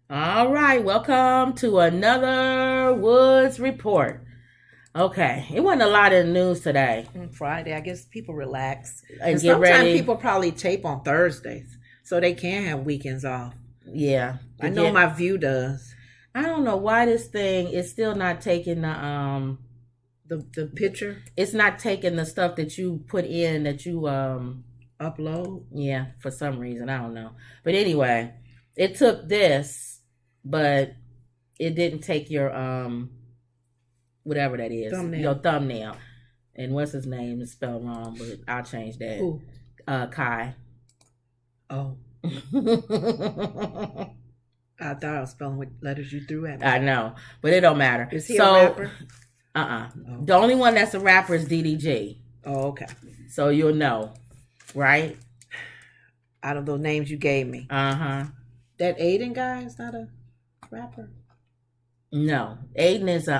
All right, welcome to another Woods Report. Okay, it wasn't a lot of news today. Friday, I guess people relax. And And get sometimes ready. people probably tape on Thursdays so they can have weekends off. Yeah, I know my View does. I don't know why this thing is still not taking The picture it's not taking the stuff that you put in that you upload. yeah, for some reason I don't know. But anyway, it took this, but it didn't take your whatever that is, Thumbnail. your thumbnail. And what's his name is spelled wrong, but I'll change that. Who? Kai. Oh, I thought I was spelling what letters you threw at me. I know, but it don't matter. Is he a rapper? Oh. Oh. The only one that's a rapper is DDG. Oh, okay. So you'll know, right? Out of those names you gave me, Uh-huh. that Aiden guy is not a rapper. No. Aiden is a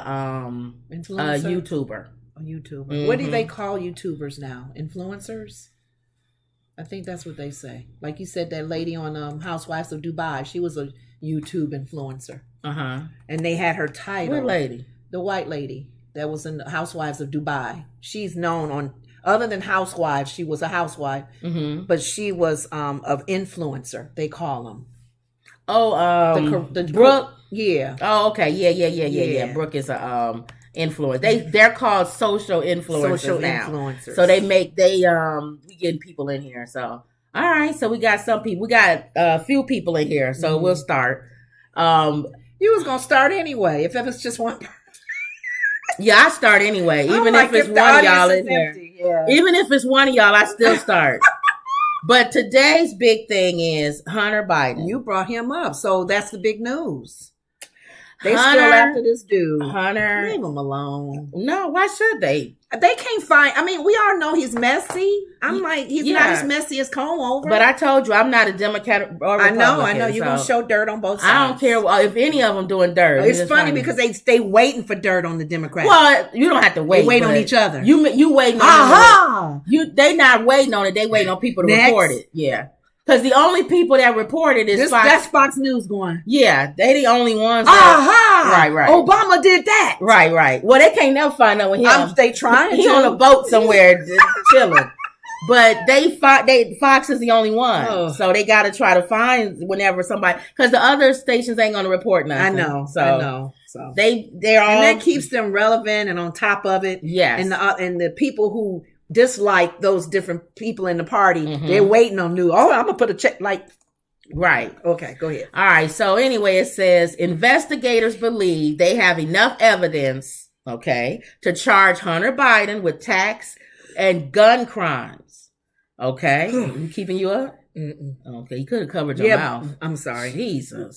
Influencer? YouTuber. A YouTuber. Mhm. What do they call YouTubers now? Influencers? I think that's what they say. Like you said, that lady on Housewives of Dubai, she was a YouTube influencer. Uh-huh. And they had her title. What lady? The white lady that was in the Housewives of Dubai. She's known on, other than Housewives, she was a housewife, Mm-hmm. but she was of influencer, they call them. Oh, The Brooke. Yeah. Oh, okay. Yeah. Yeah. Brooke is a influence. They're called social influencers Social now. influencers. So they we getting people in here. So all right. So we got some people. We got a few people in here. So we'll start. You was gonna start anyway, if it was just one person. Yeah, I start anyway. Even if it's the one of y'all audience in is there. empty, yeah. Even if it's one of y'all, I still start. But today's big thing is Hunter Biden. You brought him up, so that's the big news. They Hunter- still after this dude. Hunter. Leave him alone. No, why should they? They can't find. I mean, we all know he's messy. I'm like, he's not Yeah. as messy as Comb Over. But I told you, I'm not a Democrat or I Republican. know. You're gonna so show dirt on both sides. I don't care if any of them doing dirt. It's funny because they stay waiting for dirt on the Democrats. Well, you don't have to wait. They wait on but each other. You waiting on Aha! they not waiting on it. They waiting on people to Next. report it. Yeah, because the only people that report it is Fox. That's Fox News going. Yeah, they the only ones. Right. Obama did that. Right. Well, they can't never find out when They trying. he to. on a boat somewhere chilling. But Fox is the only one, Oh. so they got to try to find whenever somebody, because the other stations ain't going to report nothing. I know. So they're all, and that keeps them relevant and on top of it. yes, And the people who dislike those different people in the party, Mhm. they're waiting on new. Oh, I'm gonna put a check. Like, right. okay, go ahead. All right. So anyway, it says investigators believe they have enough evidence, okay, to charge Hunter Biden with tax and gun crimes. Okay, I'm keeping you up. Mm-mm. Okay, you could have covered your mouth. I'm sorry. Jesus.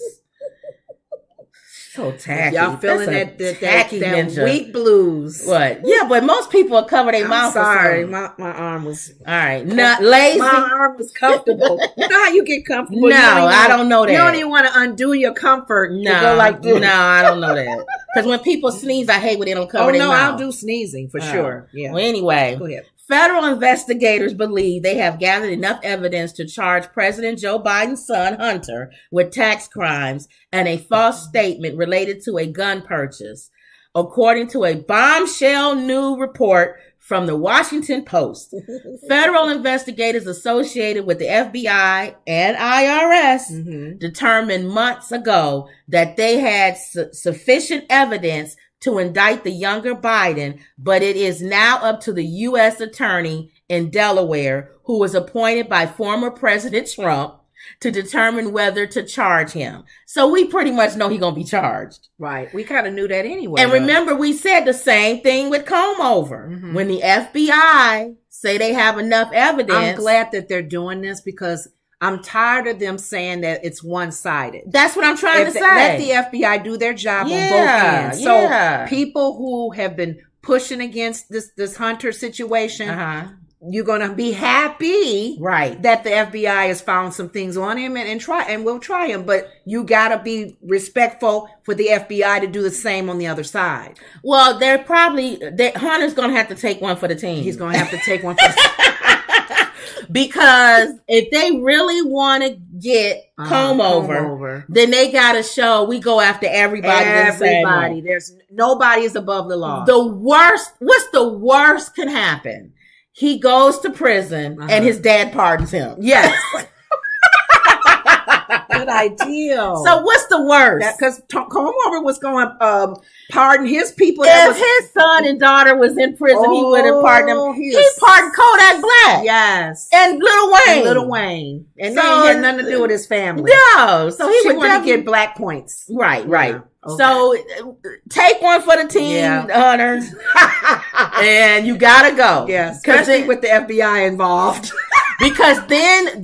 So tacky. Y'all feeling That's a that tacky ninja. weak blues? What? Yeah, but most people will cover their I'm mouth. sorry, Or something. my arm was. All right, not lazy. My arm was comfortable. You know how you get comfortable? No, You I don't know that. You don't even want to undo your comfort. No, to go like this. no, I don't know that. Because when people sneeze, I hate when they don't cover Oh their no, mouth. I'll do sneezing for Oh. sure. Yeah. Well, anyway, Go ahead. federal investigators believe they have gathered enough evidence to charge President Joe Biden's son, Hunter, with tax crimes and a false statement related to a gun purchase, according to a bombshell new report from the Washington Post. Federal investigators associated with the FBI and IRS Mhm. determined months ago that they had sufficient evidence to indict the younger Biden, but it is now up to the U.S. attorney in Delaware, who was appointed by former President Trump, to determine whether to charge him. So we pretty much know he's going to be charged. Right. We kind of knew that anyway. And though. remember, we said the same thing with Comb Over. Mhm. When the FBI say they have enough evidence. I'm glad that they're doing this because I'm tired of them saying that it's one-sided. That's what I'm trying to say. Let the FBI do their job on both Yeah, ends. So yeah. people who have been pushing against this Hunter situation, Uh-huh. you're going to be happy Right. that the FBI has found some things on him and we'll try him. But you got to be respectful for the FBI to do the same on the other side. Well, Hunter's going to have to take one for the team. He's going to have to take one for Because if they really want to get comb over, then they got to show we go after everybody. Everybody. There's nobody is above the law. The worst. What's the worst can happen? He goes to prison and his dad pardons him. Yes. Good idea. So what's the worst? Because comb over was going to pardon his people. If his son and daughter was in prison, he would have pardoned them. He pardoned Kodak Black. Yes. And Lil Wayne. And so, they had nothing to do with his family. No. So he would want to get black points. Right. Yeah. Okay. So take one for the team, Hunter. And you got to go. Yes. Especially with the FBI involved. Because then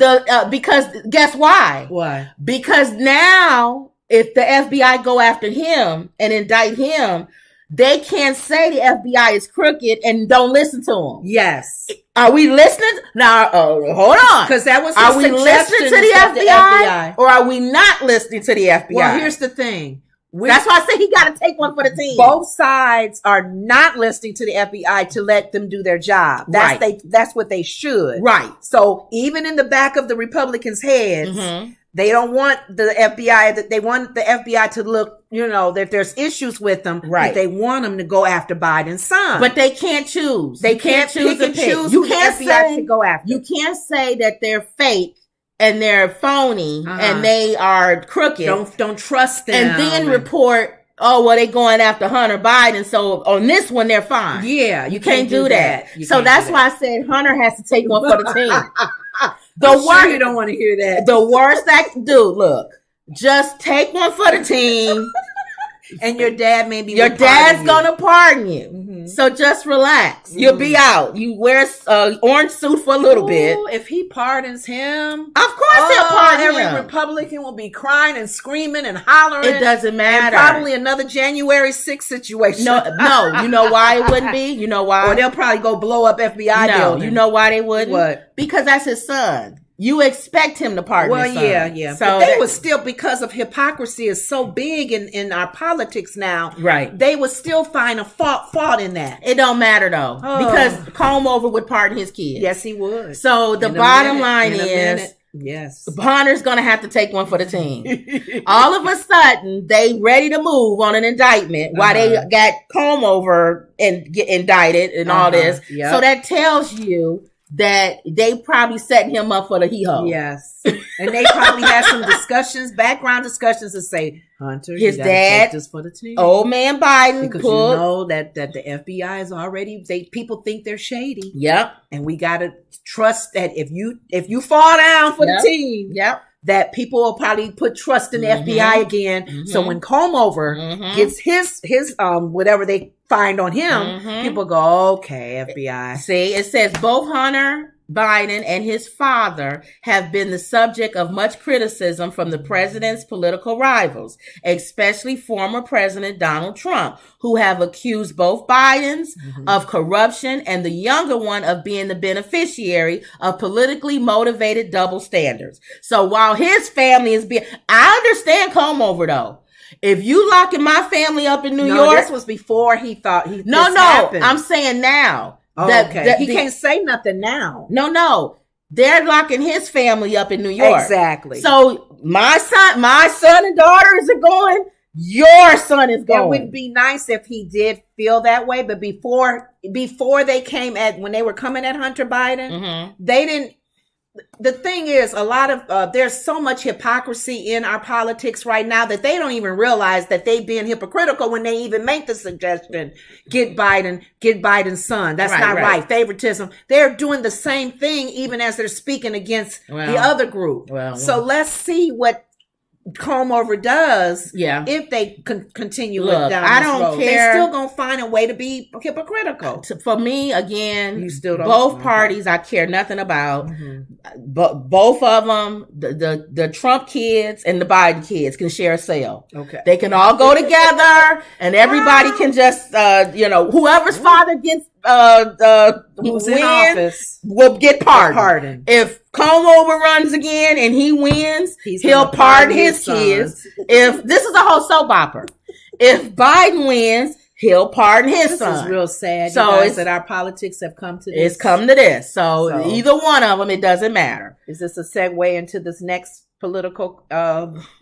because guess why? Why? Because now if the FBI go after him and indict him, they can't say the FBI is crooked and don't listen to him. Yes. Are we listening? Now, hold on. Because that was are we listening to the FBI or are we not listening to the FBI? Well, here's the thing. That's why I say he got to take one for the team. Both sides are not listening to the FBI to let them do their job. That's what they should. Right. So even in the back of the Republicans' heads, they don't want the FBI. They want the FBI to look, that there's issues with them. Right. They want them to go after Biden's son. But they can't choose. They can't choose and choose. You can't FBI to go after. You can't say that they're fake and they're phony and they are crooked. Don't trust them. And then report, they going after Hunter Biden. So on this one, they're fine. Yeah. You can't do that. So that's why I said Hunter has to take one for the team. You don't want to hear that. The worst look, just take one for the team. And your dad maybe your dad's gonna pardon you. So just relax. You'll be out. You wear an orange suit for a little bit. If he pardons him, of course he'll pardon him. Every Republican will be crying and screaming and hollering. It doesn't matter. And probably another January 6th situation. No. You know why it wouldn't be? You know why? Or they'll probably go blow up FBI building. You know why they wouldn't? What? Because that's his son. You expect him to pardon his son. Yeah. So but they would still, because of hypocrisy is so big in our politics now. Right. They would still find a fault in that. It don't matter though. Because comb over would pardon his kids. Yes, he would. So the bottom line is, yes, Hunter's going to have to take one for the team. All of a sudden, they ready to move on an indictment while they got comb over and get indicted and all this. Yep. So that tells you that they probably setting him up for the hee-ho. Yes. And they probably had some background discussions to say, Hunter, his dad, take this for the team. Old man Biden. Because you know that the FBI is already, people think they're shady. Yep. And we got to trust that if you fall down for the team, that people will probably put trust in the FBI again. So when comb over gets his whatever they find on him, people go, okay, FBI. See, it says both Hunter Biden and his father have been the subject of much criticism from the president's political rivals, especially former President Donald Trump, who have accused both Bidens of corruption and the younger one of being the beneficiary of politically motivated double standards. So while his family is I understand comb over though. If you locking my family up in New York, this was before he thought he. Happened. I'm saying now. Okay. He can't say nothing now. No. They're locking his family up in New York. Exactly. So my son and daughter isn't going. Your son is going. It would be nice if he did feel that way, but before they came when they were coming at Hunter Biden, they didn't. The thing is, a lot of there's so much hypocrisy in our politics right now that they don't even realize that they being hypocritical when they even make the suggestion, get Biden's son. That's not right. Favoritism. They're doing the same thing even as they're speaking against the other group. So let's see what comb over does if they continue down this road. I don't care. They're still gonna find a way to be hypocritical. For me, again, you still don't. Both parties I care nothing about. But both of them, the Trump kids and the Biden kids can share a cell. Okay, they can all go together, and everybody can just whoever's father gets who's in office will get pardoned. If comb over runs again and he wins, he'll pardon his kids. If this is a whole soap opera, if Biden wins, he'll pardon his son. This is real sad. So you guys, that our politics have come to this. It's come to this. So either one of them, it doesn't matter. Is this a segue into this next political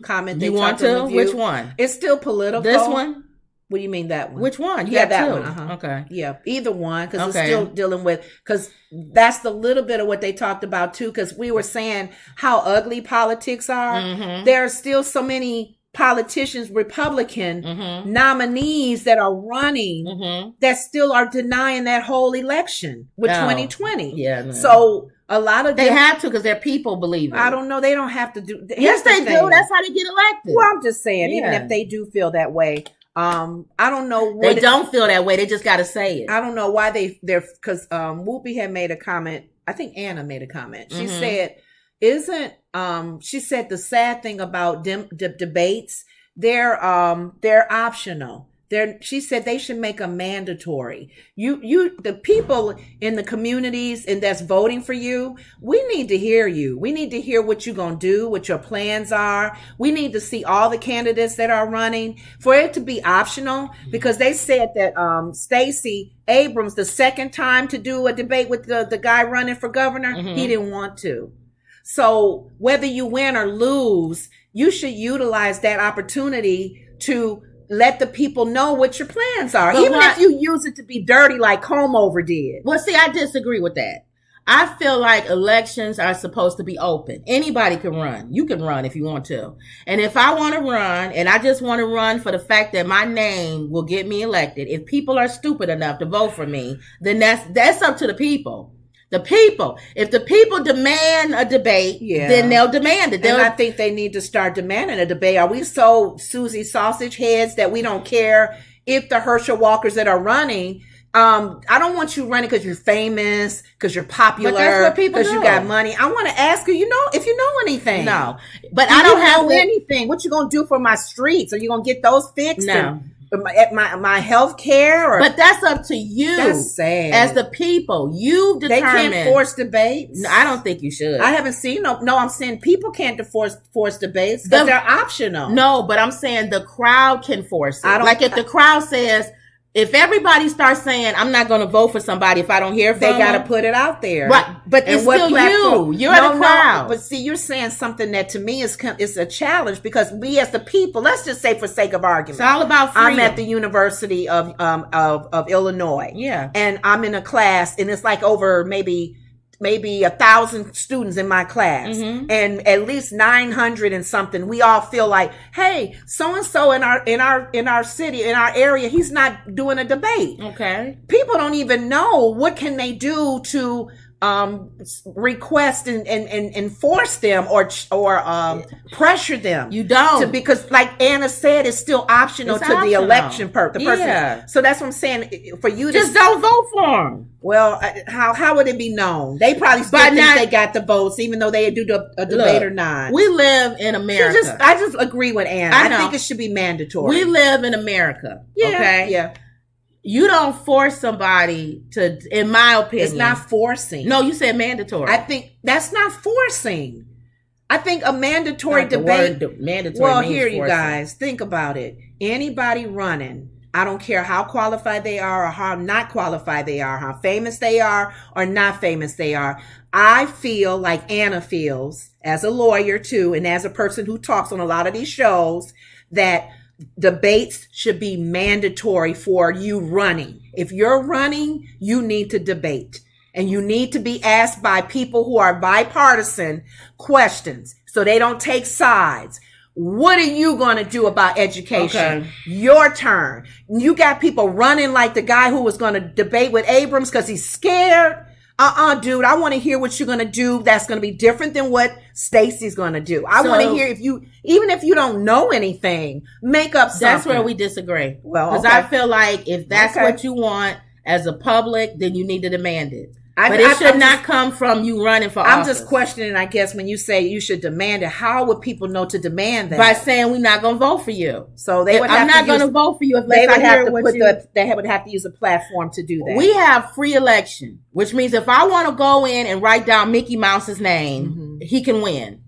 comment? You want to? Which one? It's still political. This one? What do you mean that one? Which one? Yeah, that two. one. Uh-huh. Okay. Yeah, either one, because it's still dealing with, because that's the little bit of what they talked about too, because we were saying how ugly politics are. Mm-hmm. There are still so many politicians, Republican nominees that are running that still are denying that whole election with 2020. Yeah. No. So a lot of they have to, because their people believe it. I don't know. They don't have to do. Yes, they do. That's how they get elected. Well, I'm just saying, even if they do feel that way, I don't know. They don't feel that way. They just got to say it. I don't know why they're because Whoopi had made a comment. I think Anna made a comment. She said, she said the sad thing about debates, they're optional. She said they should make them mandatory. The people in the communities and that's voting for you, we need to hear you. We need to hear what you're going to do, what your plans are. We need to see all the candidates that are running for it to be optional, because they said that Stacey Abrams, the second time to do a debate with the guy running for governor, he didn't want to. So whether you win or lose, you should utilize that opportunity to let the people know what your plans are. But even if you use it to be dirty like Comeover did. Well, see, I disagree with that. I feel like elections are supposed to be open. Anybody can run. You can run if you want to. And if I want to run, and I just want to run for the fact that my name will get me elected, if people are stupid enough to vote for me, then that's up to the people. The people. If the people demand a debate, then they'll demand it. And I think they need to start demanding a debate. Are we so Susie sausage heads that we don't care if the Herschel Walkers that are running? I don't want you running because you're famous, because you're popular, but that's what people because you got money. I want to ask you, if you know anything. No, but I don't have anything. What you gonna do for my streets? Are you gonna get those fixed? No. At my health care, but that's up to you. That's sad. As the people, you determine. They can't force debates. No, I don't think you should. I haven't seen no. I'm saying people can't force debates because they're optional. No, but I'm saying the crowd can force it. If the crowd says, if everybody starts saying, I'm not going to vote for somebody if I don't hear from them, they got to put it out there. Right. But it's still you. You're the crowd. But see, you're saying something that to me is a challenge, because we as the people, let's just say for sake of argument, it's all about freedom. I'm at the University of Illinois. Yeah. And I'm in a class, and it's like over maybe 1,000 students in my class, and at least 900 and something. We all feel like, hey, so and so in our city, in our area, he's not doing a debate. Okay. People don't even know what can they do to request and force them or pressure them. You don't, because like Anna said, it's still optional the election the person. Yeah. So that's what I'm saying. For you, just don't vote for them. Well, how would it be known? They probably still think they got the votes, even though they do a debate or not. We live in America. I just agree with Anna. I think it should be mandatory. We live in America. Yeah, okay. Yeah. You don't force somebody to, in my opinion. It's not forcing. No, you said mandatory. I think that's not forcing. I think a mandatory debate. Mandatory. Well, means here, forcing. you guys, think about it. Anybody running, I don't care how qualified they are or how not qualified they are, how famous they are or not famous they are. I feel like Anna feels, as a lawyer too, and as a person who talks on a lot of these shows, that debates should be mandatory for you running. If you're running, you need to debate, and you need to be asked by people who are bipartisan questions so they don't take sides. What are you going to do about education? Okay. Your turn. You got people running like the guy who was going to debate with Abrams because he's scared. Dude, I want to hear what you're going to do that's going to be different than what Stacey's going to do. I want to hear even if you don't know anything, make up something. That's where we disagree. Well, because I feel like if that's what you want as a public, then you need to demand it. But it should not come from you running for office. I'm just questioning, I guess, when you say you should demand it, how would people know to demand that? By saying we're not going to vote for you. So they would. I'm not going to vote for you if they would have to they would have to use a platform to do that. We have free election, which means if I want to go in and write down Mickey Mouse's name, he can win.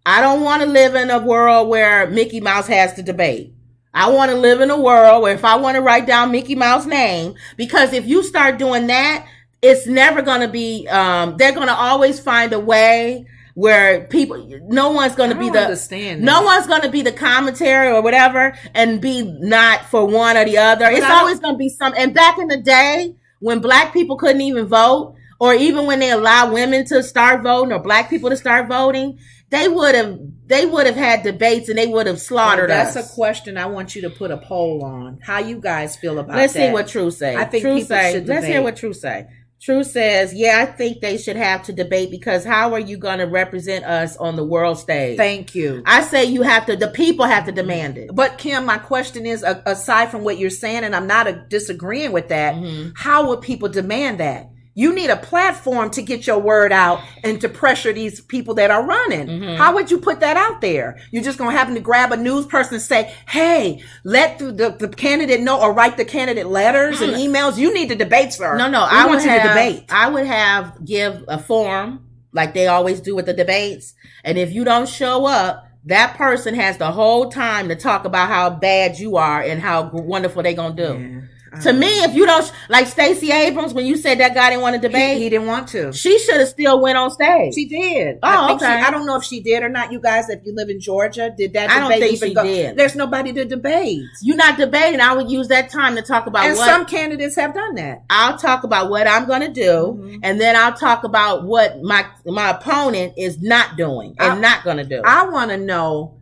I don't want to live in a world where Mickey Mouse has to debate. I want to live in a world where if I want to write down Mickey Mouse's name, because if you start doing that, it's never going to be, they're going to always find a way where people, no one's going to be no one's going to be the commentary or whatever and be not for one or the other. But it's always going to be some. And back in the day when black people couldn't even vote, or even when they allowed women to start voting or black people to start voting, they would have had debates and they would have slaughtered us. That's a question I want you to put a poll on. How you guys feel about Let's that? see what True say. I think True people say, should let's debate. hear what True say. True says, yeah, I think they should have to debate because how are you going to represent us on the world stage? Thank you. I say the people have to demand it. But Kim, my question is, aside from what you're saying, and I'm not disagreeing with that, how would people demand that? You need a platform to get your word out and to pressure these people that are running. How would you put that out there? You're just going to happen to grab a news person and say, hey, let the candidate know, or write the candidate letters and emails. You need to debate, sir. No, I want you to debate. I would give a forum like they always do with the debates. And if you don't show up, that person has the whole time to talk about how bad you are and how wonderful they're going to do. Yeah. To me, if you don't, like Stacey Abrams, when you said that guy didn't want to debate. He didn't want to. She should have still went on stage. She did. Oh, okay. I don't know if she did or not. You guys, if you live in Georgia, did that debate I don't think even she go? did. There's nobody to debate. You're not debating. I would use that time to talk about and some candidates have done that. I'll talk about what I'm going to do, and then I'll talk about what my opponent is not doing and not going to do. I want to know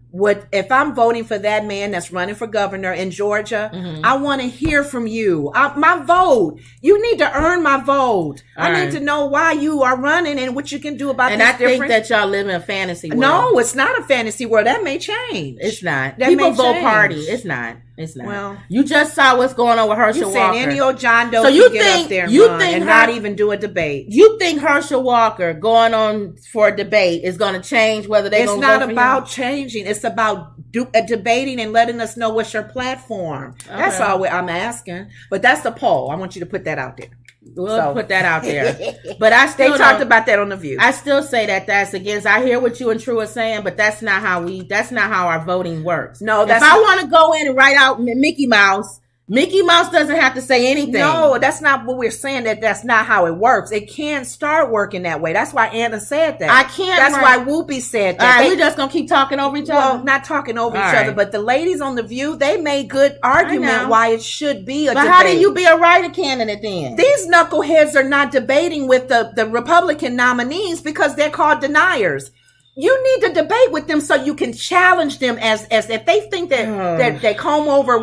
if I'm voting for that man that's running for governor in Georgia, I want to hear from you. My vote. You need to earn my vote. I need to know why you are running and what you can do about this. And I think that y'all live in a fantasy world. No, it's not a fantasy world. That may change. It's not. People vote party. It's not. It's not. Well, you just saw what's going on with Herschel Walker. You saying any old John Doe can get up there and run and not even do a debate. You think Herschel Walker going on for a debate is going to change whether they're going to vote for him? It's not about changing. It's about debating and letting us know what's your platform. Okay. That's all I'm asking. But that's the poll. I want you to put that out there. We'll put that out there. But they talked about that on The View. I still say that's against. I hear what you and True are saying, but that's not how our voting works. No, if I want to go in and write out Mickey Mouse doesn't have to say anything. No, that's not what we're saying. That's not how it works. It can start working that way. That's why Anna said that. I can't. That's why Whoopi said that. All right, we're just gonna keep talking over each other. Well, not talking over each other, but the ladies on The View, they made good argument why it should be a debate. But how do you be a writer candidate then? These knuckleheads are not debating with the Republican nominees because they're called deniers. You need to debate with them so you can challenge them as if they think that Comb Over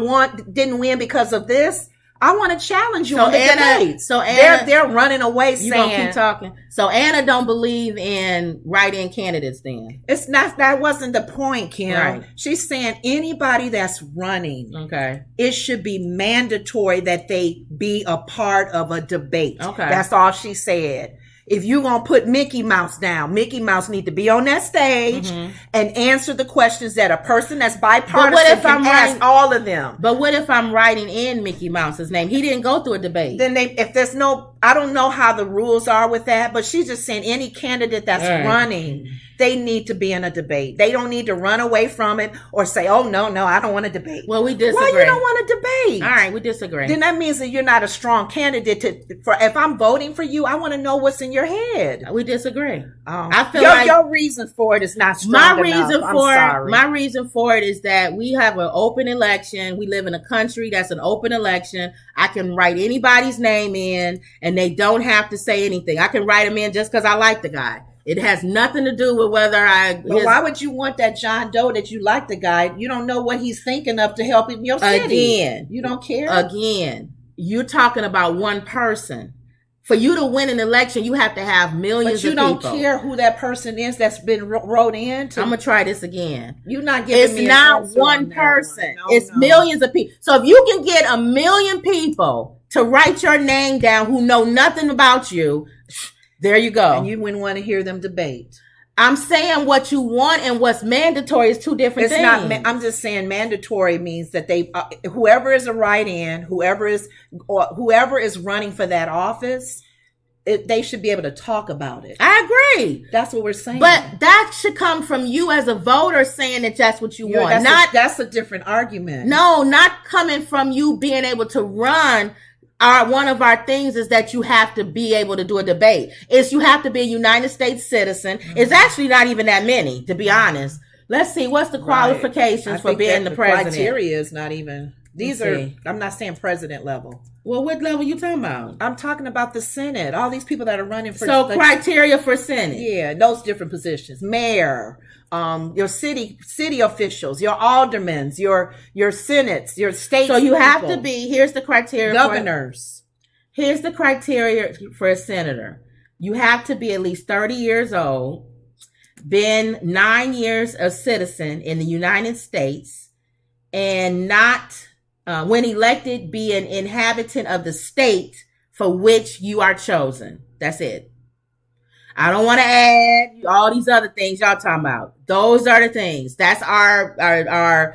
didn't win because of this. I want to challenge you on the debate. So Anna, they're running away saying. You gonna keep talking. So Anna don't believe in write-in candidates then. It's not, that wasn't the point, Kim. Right. She's saying anybody that's running, it should be mandatory that they be a part of a debate. Okay. That's all she said. If you're going to put Mickey Mouse down, Mickey Mouse need to be on that stage and answer the questions that a person that's bipartisan can ask all of them. But what if I'm writing in Mickey Mouse's name? He didn't go through a debate. Then I don't know how the rules are with that, but she's just saying any candidate that's running, they need to be in a debate. They don't need to run away from it or say, oh, no, I don't want to debate. Well, we disagree. Why you don't want to debate? All right, we disagree. Then that means that you're not a strong candidate if I'm voting for you, I want to know what's in your head. We disagree. I feel your reason for it is not strong enough. My reason for it is that we have an open election. We live in a country that's an open election. I can write anybody's name in and they don't have to say anything. I can write him in just because I like the guy. It has nothing to do with whether But why would you want that John Doe that you like the guy? You don't know what he's thinking of to help in your city. Again. You don't care? Again. You're talking about one person. For you to win an election, you have to have millions of people. But you don't care who that person is that's been wrote in. I'm going to try this again. You're not giving me It's not one person. It's millions of people. So if you can get 1 million people to write your name down who know nothing about you, there you go. And you wouldn't want to hear them debate. I'm saying what you want and what's mandatory is two different things. I'm just saying mandatory means that whoever is a write-in, whoever is running for that office, they should be able to talk about it. I agree. That's what we're saying. But that should come from you as a voter saying that that's what you want. That's a different argument. No, not coming from you being able to run. One of our things is that you have to be able to do a debate. You have to be a United States citizen. Mm-hmm. It's actually not even that many, to be honest. Let's see, what's the qualifications for being the president? The criteria is not even. I'm not saying president level. Well, what level you talking about? I'm talking about the Senate. All these people that are running for. So criteria for Senate. Yeah, those different positions. Mayor, your city officials, your aldermen, your senates, your state. So you have to be. Here's the criteria. Governors. Here's the criteria for a senator. You have to be at least 30 years old, been 9 years a citizen in the United States, and not. When elected, be an inhabitant of the state for which you are chosen. That's it. I don't want to add all these other things y'all talking about. Those are the things. That's our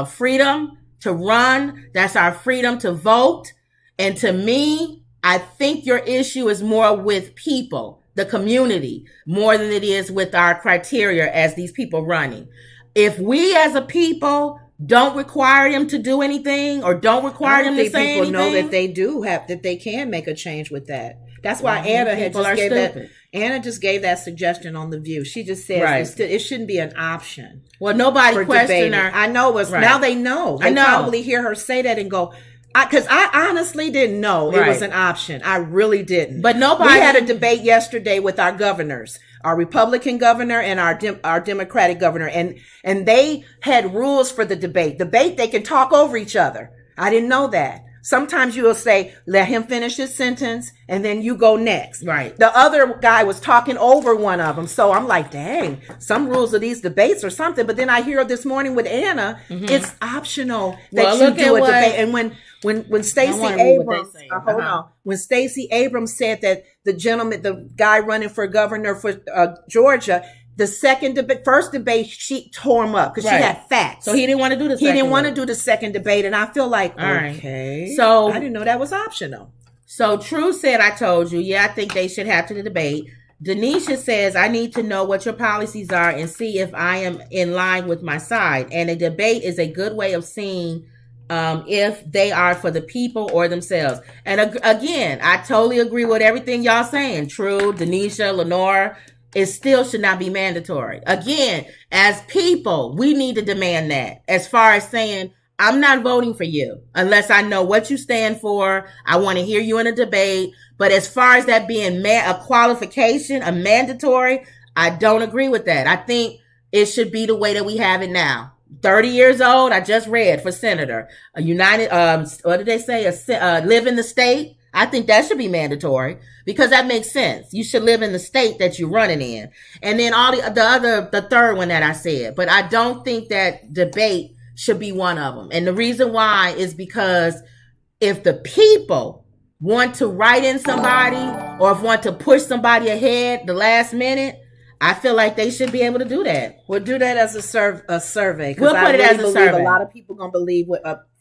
freedom to run. That's our freedom to vote. And to me, I think your issue is more with people, the community, more than it is with our criteria as these people running. If we as a people don't require them to do anything or don't require them to say anything. People know that they do that they can make a change with that. That's why Anna just gave that suggestion on The View. She just said it shouldn't be an option. Well, nobody questioned her. I know now they know. They probably hear her say that and go, because I honestly didn't know it was an option. I really didn't. But nobody. We had a debate yesterday with our governors, our Republican governor and our Democratic governor, and they had rules for the debate. They can talk over each other. I didn't know that. Sometimes you will say, let him finish his sentence, and then you go next. Right. The other guy was talking over one of them. So I'm like, dang, some rules of these debates or something. But then I hear this morning with Anna, it's optional that you do a debate. And when Stacey Abrams, when Stacey Abrams said that the guy running for governor for Georgia, the first debate, she tore him up because she had facts. So he didn't want to do the second. He didn't want to do the second debate, and I feel like, okay. So I didn't know that was optional. So True said, I told you, I think they should have to the debate. Denisha says, I need to know what your policies are and see if I am in line with my side. And a debate is a good way of seeing if they are for the people or themselves. And again, I totally agree with everything y'all saying. True, Denisha, Lenore. It still should not be mandatory. Again, as people, we need to demand that. As far as saying, I'm not voting for you unless I know what you stand for. I want to hear you in a debate. But as far as that being a qualification, a mandatory, I don't agree with that. I think it should be the way that we have it now. 30 years old, I just read for senator. A united, what did they say? Live in the state. I think that should be mandatory because that makes sense. You should live in the state that you're running in. And then the third one that I said, but I don't think that debate should be one of them. And the reason why is because if the people want to write in somebody or if want to push somebody ahead the last minute, I feel like they should be able to do that. We'll do that as a survey. We'll put it as a survey. A lot of people gonna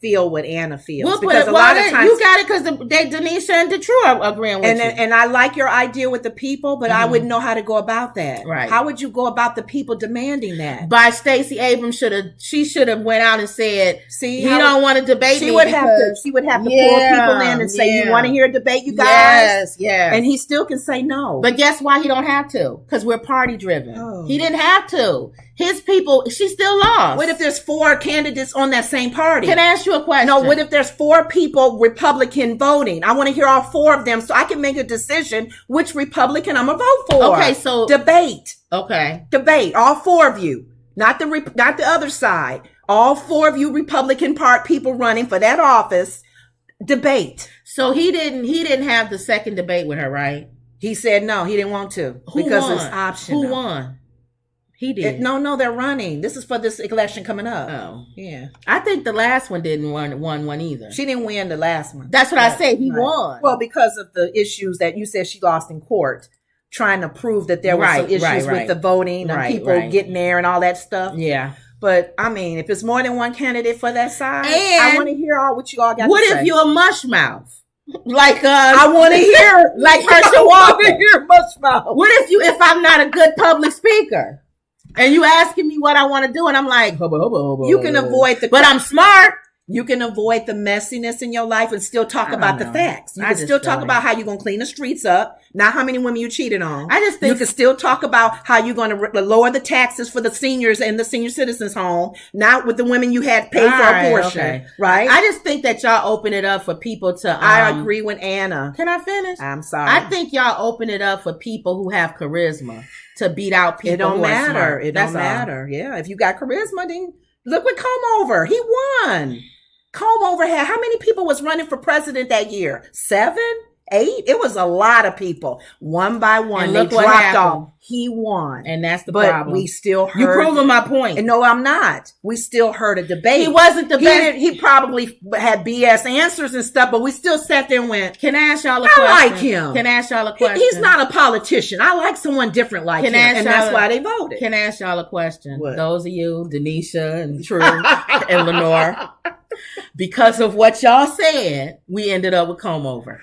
feel what Anna feels. We'll put it. A lot of times you got it because Denisha and DeTrue are agreeing with you. And I like your idea with the people, but I wouldn't know how to go about that. Right? How would you go about the people demanding that? By Stacey Abrams she should have went out and said, "See, he don't want to debate." She would have to pull people in and say, "You want to hear a debate, you guys?" Yes. And he still can say no. But guess why he don't have to? Because we're party driven. Oh. He didn't have to. His people, she still lost. What if there's 4 candidates on that same party? Can I ask you a question? No, what if there's 4 people Republican voting? I want to hear all 4 of them so I can make a decision which Republican I'm going to vote for. Okay, so debate. Okay. Debate. All 4 of you. Not the other side. All 4 of you Republican people running for that office. Debate. So he didn't have the second debate with her, right? He said no, he didn't want to because won? It's optional. Who won? He did. No, they're running. This is for this election coming up. Oh. Yeah. I think the last one didn't won one either. She didn't win the last one. That's what I said. He won. Well, because of the issues that you said she lost in court, trying to prove that there were some issues with the voting and people getting there and all that stuff. Yeah. But, I mean, if it's more than one candidate for that side, I want to hear what you all got to say. What if you're a mush mouth? Like I want to hear like Herschel Walker. Hear much mouth. What if I'm not a good public speaker? And you asking me what I want to do, and I'm like, you can avoid but I'm smart. You can avoid the messiness in your life and still talk about the facts. You can still talk about how you're going to clean the streets up, not how many women you cheated on. I just think you can still talk about how you're going to lower the taxes for the seniors in the senior citizens home, not with the women you had paid for a portion, right? I just think that y'all open it up for people to. I agree with Anna. Can I finish? I'm sorry. I think y'all open it up for people who have charisma to beat out people. It don't who matter. Are smart. It don't matter. Yeah, if you got charisma, then look what Comeover. He won. Comeover had, how many people was running for president that year? 7, 8? It was a lot of people. One by one, they dropped off. He won. And that's the problem. But we still heard. You proving my point. And no, I'm not. We still heard a debate. He wasn't the best. He probably had BS answers and stuff, but we still sat there and went, can I ask y'all a question? I like him. Can I ask y'all a question? He's not a politician. I like someone different like him. And that's why they voted. Can I ask y'all a question? What? Those of you, Denisha and True and Lenore, because of what y'all said, we ended up with Comeover.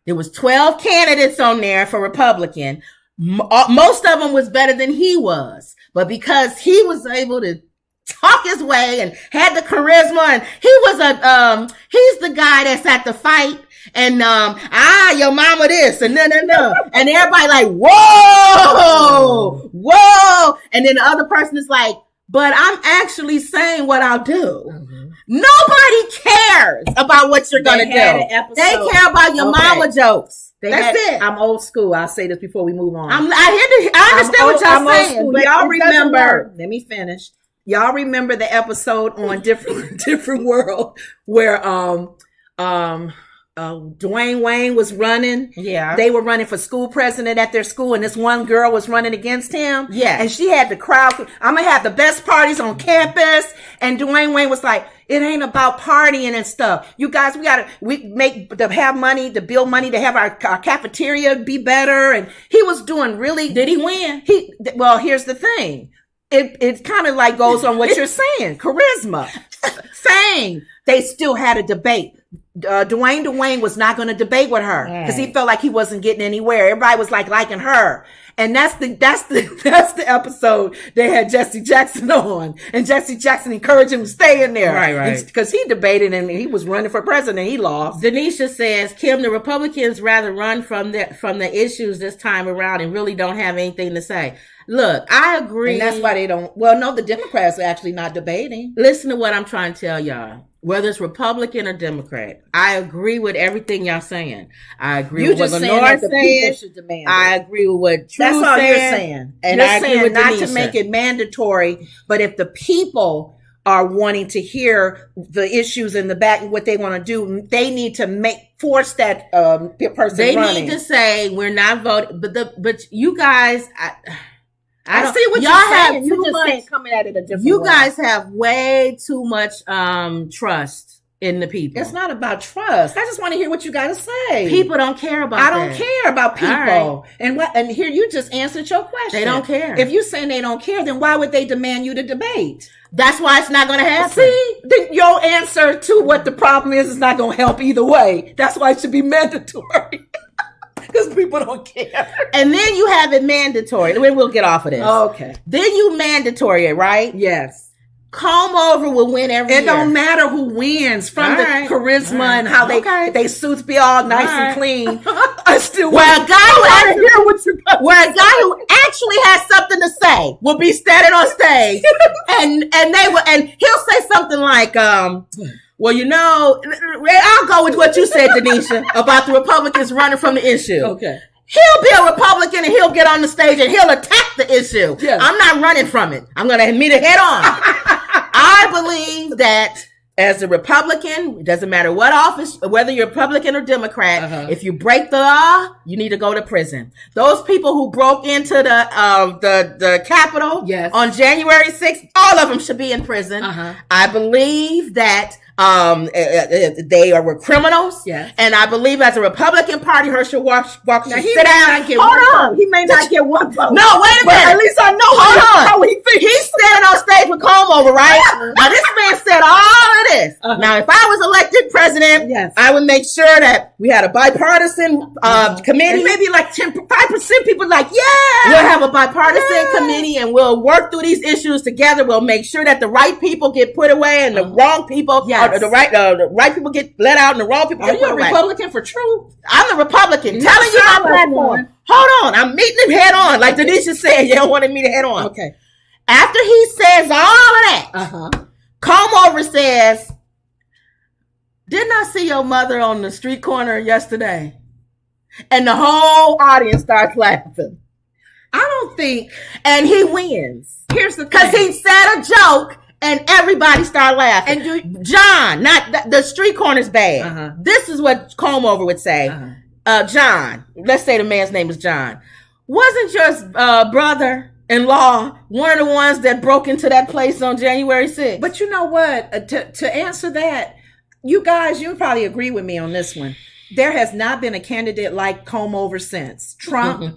There was 12 candidates on there for Republican. Most of them was better than he was. But because he was able to talk his way and had the charisma, and he was he's the guy that's at the fight and your mama this and no. And everybody like, whoa. And then the other person is like, but I'm actually saying what I'll do. Mm-hmm. Nobody cares about what you're going to do. They care about your mama jokes. That's it. I'm old school. I'll say this before we move on. I understand what y'all saying. But y'all remember, let me finish. Y'all remember the episode on different world where Dwayne Wayne was running. Yeah. They were running for school president at their school, and this one girl was running against him. Yeah. And she had the crowd. I'm going to have the best parties on campus. And Dwayne Wayne was like, it ain't about partying and stuff. You guys, we have money, to build money, to have our cafeteria be better. And he was doing really. Did he win? Well, here's the thing. It kind of like goes on what you're saying. Charisma. Saying they still had a debate. Dwayne was not going to debate with her because he felt like he wasn't getting anywhere. Everybody was like liking her. And that's the episode they had Jesse Jackson on, and Jesse Jackson encouraged him to stay in there. Right. Because he debated and he was running for president. He lost. Denisha says, Kim, the Republicans rather run from the issues this time around and really don't have anything to say. Look, I agree. And that's why they don't. Well, no, the Democrats are actually not debating. Listen to what I'm trying to tell y'all. Whether it's Republican or Democrat, I agree with everything y'all saying. I agree with what Lenore saying. I agree with what True That's all you're saying. And you're I agree saying with not Denisha. to make it mandatory, but if the people are wanting to hear the issues in the back and what they want to do, they need to force that person they running. Need to say we're not voting, but you guys. I see what you're saying. You're just saying coming at it a different way. You guys have way too much trust in the people. It's not about trust. I just want to hear what you got to say. People don't care about I don't care about people. Right. And here you just answered your question. They don't care. If you're saying they don't care, then why would they demand you to debate? That's why it's not going to happen. See, then your answer to what the problem is not going to help either way. That's why it should be mandatory. Because people don't care. And then you have it mandatory. We'll get off of this. Okay. Then you mandatory it, right? Yes. Comeover will win every year. It don't matter who wins from the charisma and how they suits be all nice and clean. I still where a guy who actually has something to say will be standing on stage and he'll say something like, well, you know, I'll go with what you said, Denisha, about the Republicans running from the issue. Okay. He'll be a Republican and he'll get on the stage and he'll attack the issue. Yes. I'm not running from it. I'm going to meet it head on. I believe that as a Republican, it doesn't matter what office, whether you're Republican or Democrat, if you break the law, you need to go to prison. Those people who broke into the Capitol on January 6th, all of them should be in prison. I believe that they were criminals. Yes. And I believe as a Republican Party, Herschel Walker should sit down. Hold on. He may not get one vote. No, wait a minute. At least I know how he thinks. He's standing on stage with Comeover, right? Now this man said all of this. Now, if I was elected president, Yes. I would make sure that we had a bipartisan committee. And maybe like 5% people like, yeah. We'll have a bipartisan committee and we'll work through these issues together. We'll make sure that the right people get put away and the wrong people, the right people get let out and the wrong people get put away. Are you a Republican for true? I'm the Republican. Telling you my platform. Hold on. I'm meeting him head on. Like Denisha said, you don't want me to head on. Okay. After he says all of that, Come over says, didn't I see your mother on the street corner yesterday? And the whole audience starts laughing. I don't think. And he wins. Here's the thing. Because he said a joke and everybody started laughing. And John, not the street corner's bad. This is what Comeover would say. John, let's say the man's name is John. Wasn't your brother-in-law one of the ones that broke into that place on January 6th? But you know what? To answer that, you guys, you probably agree with me on this one. There has not been a candidate like Comeover since Trump.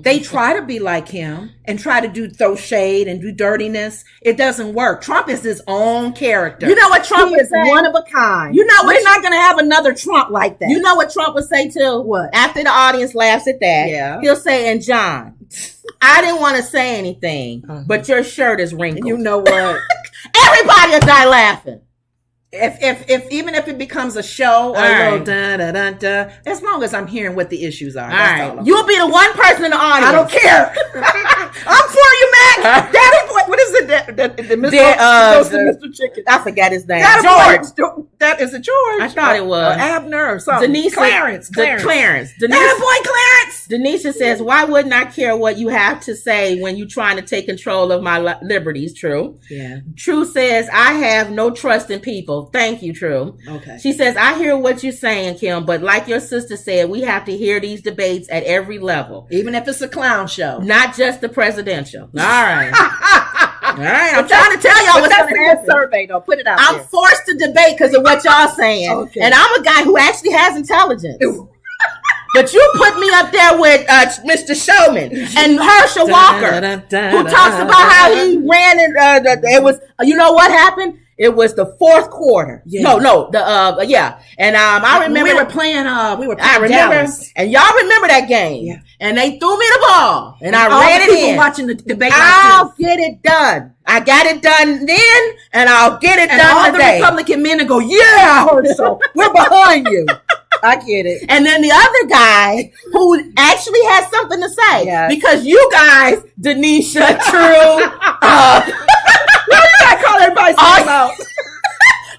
They try to be like him and try to throw shade and do dirtiness. It doesn't work. Trump is his own character. You know what Trump is one of a kind. You know we're not going to have another Trump like that. You know what Trump would say too? What? After the audience laughs at that, he'll say, "And John, I didn't want to say anything, but your shirt is wrinkled." You know what? Everybody will die laughing. If even if it becomes a show or a little da, as long as I'm hearing what the issues are. All you'll be the one person in the audience. I don't care. I'm for you, Mac. Daddy boy, what is it? Mr. Chicken. I forgot his name. George. That is a George. I thought it was Abner or something. Clarence. Clarence. Denisha says, "Why wouldn't I care what you have to say when you're trying to take control of my liberties?" True. Yeah. True says, "I have no trust in people." Thank you, True. Okay. She says, "I hear what you're saying, Kim, but like your sister said, we have to hear these debates at every level. Even if it's a clown show. Not just the presidential." All right. All right. I'm trying to tell y'all what's going to happen. Survey, though. Put it out I'm forced to debate because of what y'all saying. Okay. And I'm a guy who actually has intelligence. But you put me up there with Mr. Showman and Herschel Walker, who talks about how he ran and it was, you know what happened? It was the fourth quarter. Yeah. And I remember we were playing I remember, Dallas. And y'all remember that game. Yeah. And they threw me the ball and I all ran the it people in. Watching the debate. I'll get it done. I got it done then and I'll get it done all today. The Republican men go, yeah, I heard so. We're behind you. I get it. And then the other guy who actually has something to say because you guys, Denisha, True, why you gotta call everybody out?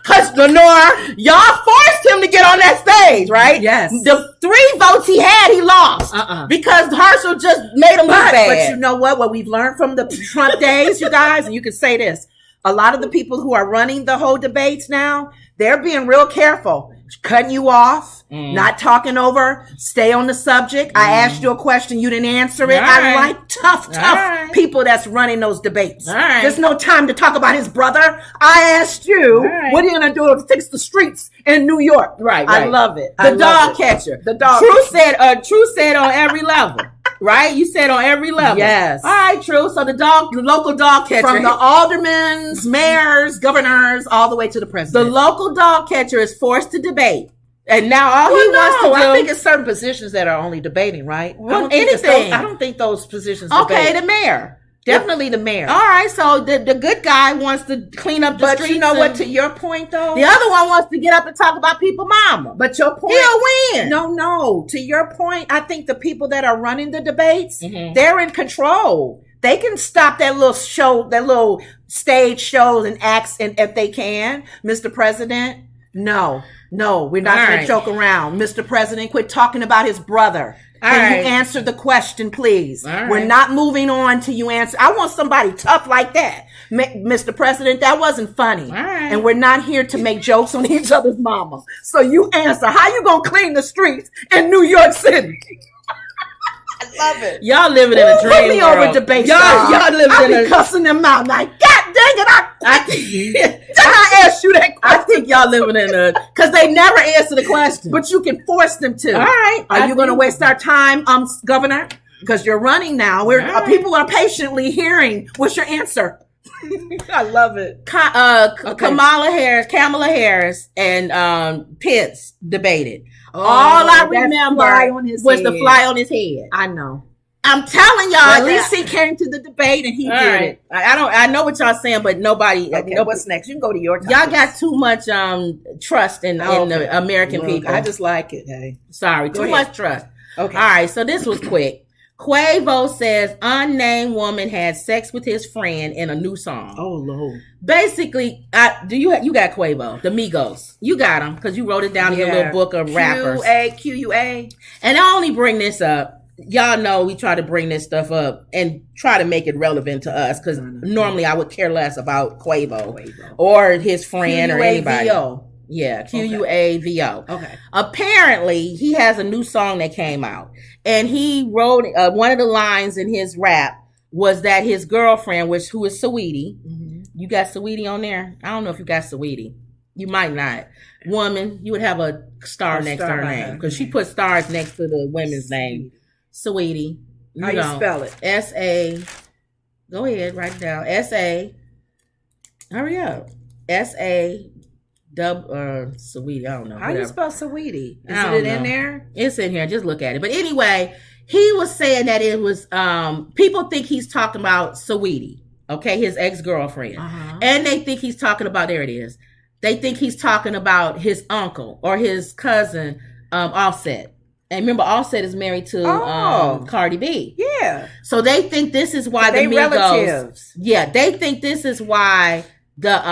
Because Lenore, y'all forced him to get on that stage, right? Yes. The 3 votes he had, he lost because Herschel just made him look bad. But you know what we've learned from the Trump days, you guys, and you can say this: a lot of the people who are running the whole debates now, they're being real careful. Cutting you off, not talking over, stay on the subject. I asked you a question, you didn't answer it. I like tough people that's running those debates. There's no time to talk about his brother. I asked you, what are you going to do to fix the streets in New York? Right. I love it. The dog catcher. True said on every level. Right? You said on every level. Yes. All right, True. So the local dog catcher. From the aldermen, mayors, governors, all the way to the president. The local dog catcher is forced to debate. And now all he wants to do. I think it's certain positions that are only debating, right? Well, anything. I don't think those positions Okay, the mayor. Definitely the mayor. All right, so the good guy wants to clean up the streets. But you know what, to your point, though? The other one wants to get up and talk about people mama. But your point... He'll win. No. To your point, I think the people that are running the debates, they're in control. They can stop that little show, that little stage shows and acts, and if they can. Mr. President, no, we're not going to joke around. Mr. President, quit talking about his brother. Can you answer the question, please? We're not moving on till you answer. I want somebody tough like that. Mr. President, that wasn't funny. And we're not here to make jokes on each other's mama. So you answer. How you going to clean the streets in New York City? I love it. Y'all living in a dream Put me world. over debate. Y'all living in a... cussing them out. Like, God dang it. I asked you that question. I think y'all living in a... Because they never answer the question. But you can force them to. All right. Are you going to waste our time, Governor? Because you're running now. People are patiently hearing what's your answer. I love it. Kamala Harris, and Pence debated. All I remember was the fly on his head. I know. I'm telling y'all. Well, at least he came to the debate and he did it. I know what y'all saying, but nobody. Okay, what's next? You can go to your topics. Y'all got too much trust in the American people. I just like it. Hey, sorry, too much trust. Okay, all right. So this was quick. Quavo says unnamed woman had sex with his friend in a new song. Oh Lord! Basically, you got Quavo, the Migos. You got him because you wrote it down in your little book of rappers. QUA. And I only bring this up. Y'all know we try to bring this stuff up and try to make it relevant to us because normally I would care less about Quavo. Or his friend or anybody. Yeah, QUAVO. Okay. Apparently, he has a new song that came out. And he wrote, one of the lines in his rap was that his girlfriend, who is Saweetie. Mm-hmm. You got Saweetie on there? I don't know if you got Saweetie. You might not. Woman, you would have a star next to her name because she put stars next to the women's name. Saweetie. How you spell it? S-A. Go ahead, write it down. S-A. Hurry up. S-A. Saweetie. I don't know. How do you spell Saweetie? Is it in there? It's in here. Just look at it. But anyway, he was saying that it was, people think he's talking about Saweetie, okay, his ex-girlfriend. Uh-huh. And they think he's talking about, there it is. They think he's talking about his uncle or his cousin, Offset. And remember, Offset is married to Cardi B. Yeah. So they think this is why the Migos. Relatives. Yeah, they think this is why the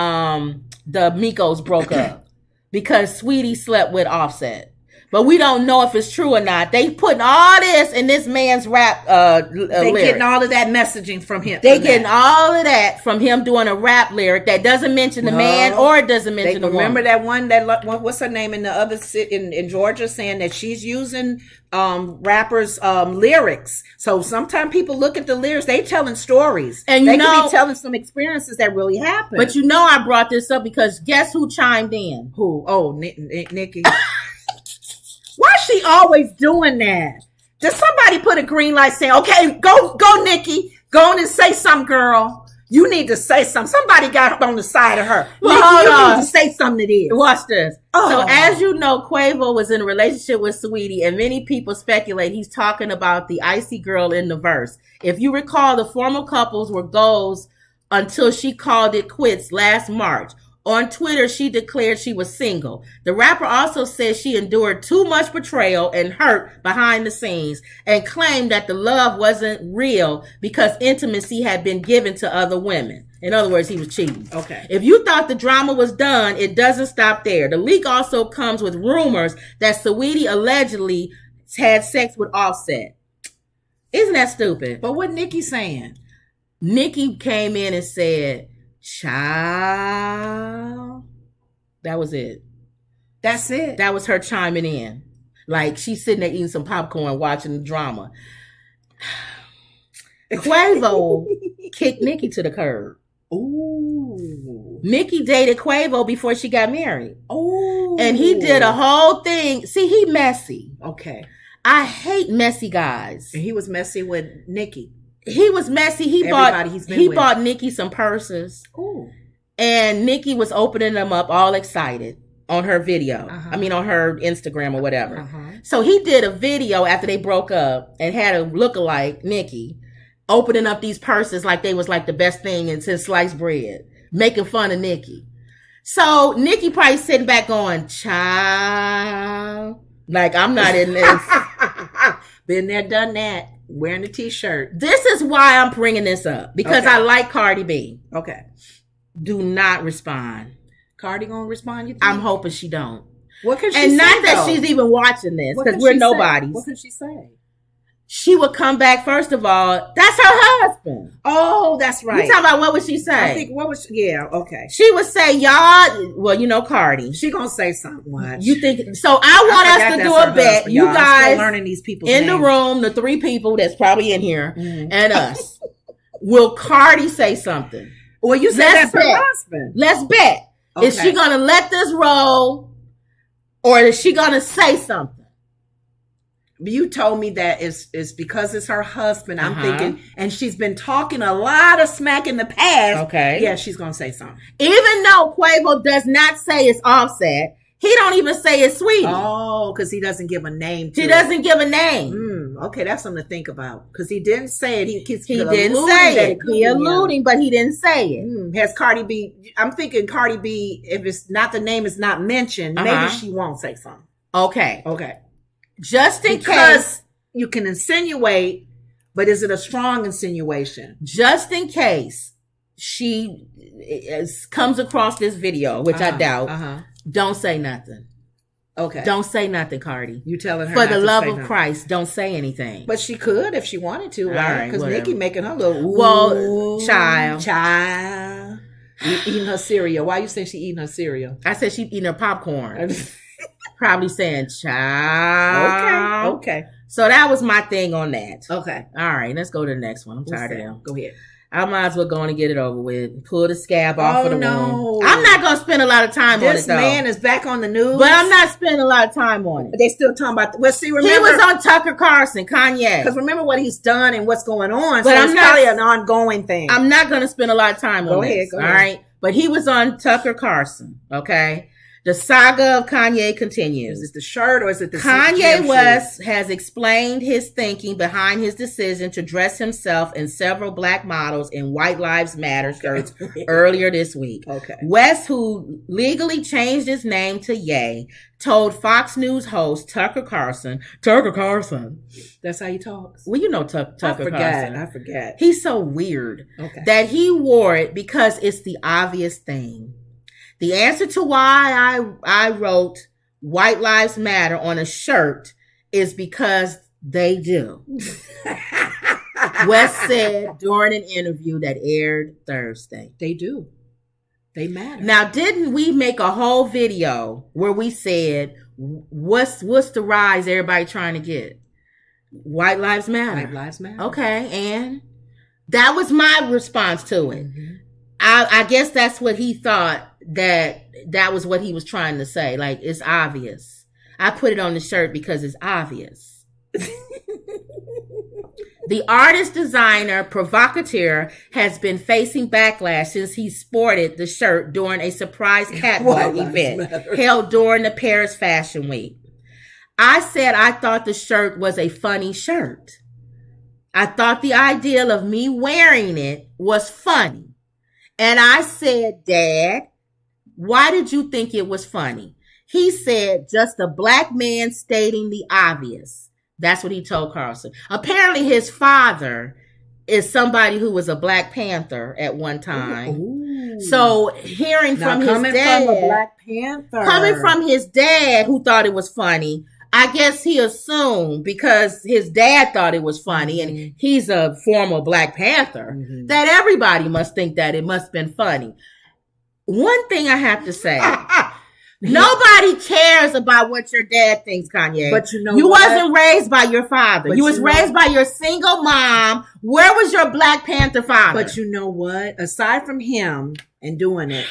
Migos broke up because Sweetie slept with Offset. But we don't know if it's true or not. They putting all this in this man's rap they getting all of that messaging from him. They getting all of that from him doing a rap lyric that doesn't mention the man or it doesn't mention the woman. Remember that one that what's her name in the other city in Georgia saying that she's using rappers lyrics. So sometimes people look at the lyrics, they telling stories. And they could be telling some experiences that really happened. But I brought this up because guess who chimed in? Who? Oh, Nikki. Why is she always doing that? Does somebody put a green light saying, okay, go, Nikki. Go on and say something, girl. You need to say something. Somebody got up on the side of her. Well, Nikki, you need to say something to this. Watch this. Oh. So as you know, Quavo was in a relationship with Saweetie, and many people speculate he's talking about the icy girl in the verse. If you recall, the former couples were goals until she called it quits last March. On Twitter, she declared she was single. The rapper also says she endured too much betrayal and hurt behind the scenes and claimed that the love wasn't real because intimacy had been given to other women. In other words, he was cheating. Okay. If you thought the drama was done, it doesn't stop there. The leak also comes with rumors that Saweetie allegedly had sex with Offset. Isn't that stupid? But what Nikki saying? Nikki came in and said, child. That was it. That's it. That was her chiming in. Like she's sitting there eating some popcorn watching the drama. Quavo kicked Nikki to the curb. Ooh. Nikki dated Quavo before she got married. Ooh. And he did a whole thing. See, he messy. Okay. I hate messy guys. And he was messy with Nikki. He was messy. He bought Nikki some purses. Ooh. And Nikki was opening them up all excited on her video. Uh-huh. I mean, on her Instagram or whatever. Uh-huh. So he did a video after they broke up and had a lookalike Nikki opening up these purses like they was like the best thing since sliced bread, making fun of Nikki. So Nikki probably sitting back going, child, like I'm not in this. Been there, done that. Wearing a t-shirt. This is why I'm bringing this up because I like Cardi B. Okay. Do not respond. Cardi gonna respond? You think? I'm hoping she don't. What can she say? And not that though? She's even watching this because we're nobodies. What can she say? She would come back. First of all, that's her husband. Oh, that's right. You talking about what would she say? I think okay. She would say, y'all. Well, Cardi. She gonna say something. Watch. You think so? I want us to do a bet. You guys learning these people in the room, the 3 people that's probably in here, and us. Will Cardi say something? Well, you said that's her husband. Let's bet. Okay. Is she gonna let this roll, or is she gonna say something? You told me that it's because it's her husband. I'm thinking, and she's been talking a lot of smack in the past. Okay. Yeah, she's going to say something. Even though Quavo does not say it's Offset, he don't even say it's Sweetie. Oh, because he doesn't give a name to He doesn't give a name. Okay, that's something to think about. Because he didn't say it. He didn't say it. He alluding, but he didn't say it. Has Cardi B... I'm thinking Cardi B, if it's not the name is not mentioned, maybe she won't say something. Okay. Just in case you can insinuate, but is it a strong insinuation? Just in case she comes across this video, which I doubt, don't say nothing. Okay. Don't say nothing, Cardi. You telling her for the love of Christ, don't say anything. But she could if she wanted to, right? Because Nicki making her little child eating her cereal. Why you say she eating her cereal? I said she eating her popcorn. Probably saying child. Okay. So that was my thing on that. Okay. All right, let's go to the next one. I'm tired of them. Go ahead. I might as well go on and get it over with. Pull the scab off of the wound. I'm not going to spend a lot of time on it, though. This man is back on the news. But I'm not spending a lot of time on it. They still talking about... Well, see, remember... He was on Tucker Carlson, Kanye. Because remember what he's done and what's going on. But so it's probably an ongoing thing. I'm not going to spend a lot of time on this. Go ahead. All right? But he was on Tucker Carlson, okay? The saga of Kanye continues. Is it the shirt or is it the Kanye West has explained his thinking behind his decision to dress himself and several black models in White Lives Matter shirts earlier this week. Okay. West, who legally changed his name to Ye, told Fox News host Tucker Carlson. That's how he talks? Well, you know Tucker Carlson. I forgot. He's so weird. Okay. That he wore it because it's the obvious thing. The answer to why I wrote White Lives Matter on a shirt is because they do. West said during an interview that aired Thursday. They do. They matter. Now, didn't we make a whole video where we said, what's the rise everybody trying to get? White Lives Matter. White Lives Matter. Okay, and that was my response to it. Mm-hmm. I guess that's what he thought that was what he was trying to say. Like, it's obvious. I put it on the shirt because it's obvious. The artist, designer, provocateur has been facing backlash since he sported the shirt during a surprise catwalk event held during the Paris Fashion Week. I said I thought the shirt was a funny shirt. I thought the idea of me wearing it was funny. And I said, Dad, why did you think it was funny? He said, just a black man stating the obvious. That's what he told Carlson. Apparently his father is somebody who was a Black Panther at one time. Ooh. So hearing from his dad, from a Black Panther, coming from his dad who thought it was funny, I guess he assumed because his dad thought it was funny and he's a former Black Panther that everybody must think that it must have been funny. One thing I have to say, nobody cares about what your dad thinks, Kanye. But you know you wasn't raised by your father. You was raised by your single mom. Where was your Black Panther father? But you know what? Aside from him and doing it,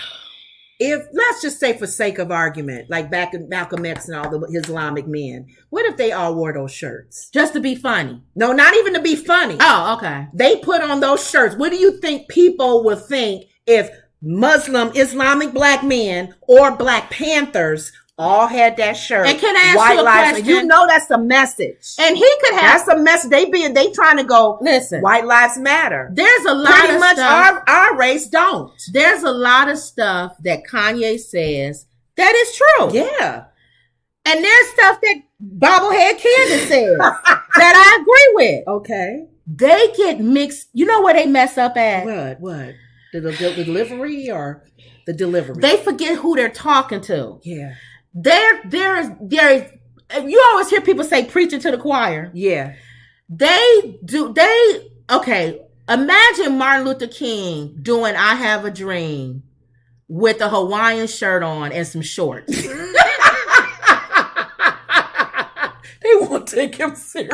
if let's just say for sake of argument, like back in Malcolm X and all the Islamic men, what if they all wore those shirts? Just to be funny. No, not even to be funny. Oh, okay. They put on those shirts. What do you think people would think if Muslim, Islamic black men or Black Panthers all had that shirt? And can I ask you a question? You know that's a message. And he could have... That's a message. They trying to go, listen, White Lives Matter. There's a lot Pretty of much stuff. Our race don't. There's a lot of stuff that Kanye says that is true. Yeah. And there's stuff that Bobblehead Candace says that I agree with. Okay. They get mixed. You know where they mess up at? What? The delivery or the delivery? They forget who they're talking to. Yeah. There is, you always hear people say preaching to the choir. Yeah. Okay, imagine Martin Luther King doing I Have a Dream with a Hawaiian shirt on and some shorts. They won't take him serious.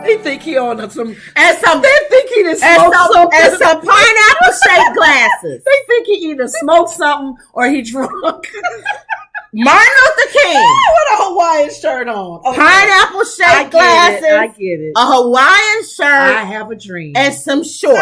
They think he on some. They think he just smoked something. And some pineapple shaped glasses. They think he either smoked something or he drunk. Martin Luther King. With a Hawaiian shirt on. Okay. Pineapple shaped glasses. I get it. A Hawaiian shirt. I have a dream. And some shorts.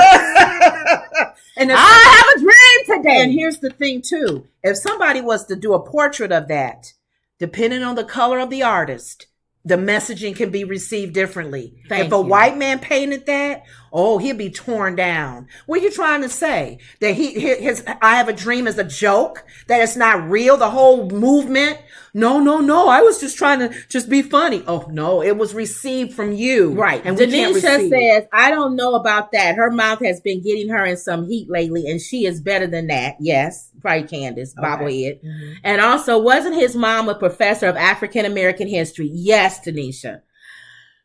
And I have a dream today. And here's the thing, too. If somebody was to do a portrait of that, depending on the color of the artist, the messaging can be received differently. If a white man painted that, he'd be torn down. What are you trying to say? That his I have a dream is a joke? That it's not real? The whole movement? No. I was just trying to just be funny. Oh, no, it was received from you. Right. And Denisha says, I don't know about that. Her mouth has been getting her in some heat lately, and she is better than that. Yes. Probably Candace, bobblehead. Mm-hmm. And also, wasn't his mom a professor of African American history? Yes, Denisha.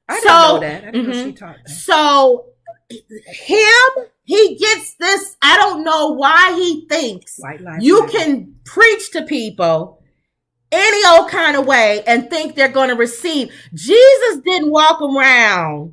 I didn't know that. I didn't know she taught that. So, he gets this. I don't know why he thinks you can preach to people any old kind of way and think they're going to receive. Jesus didn't walk around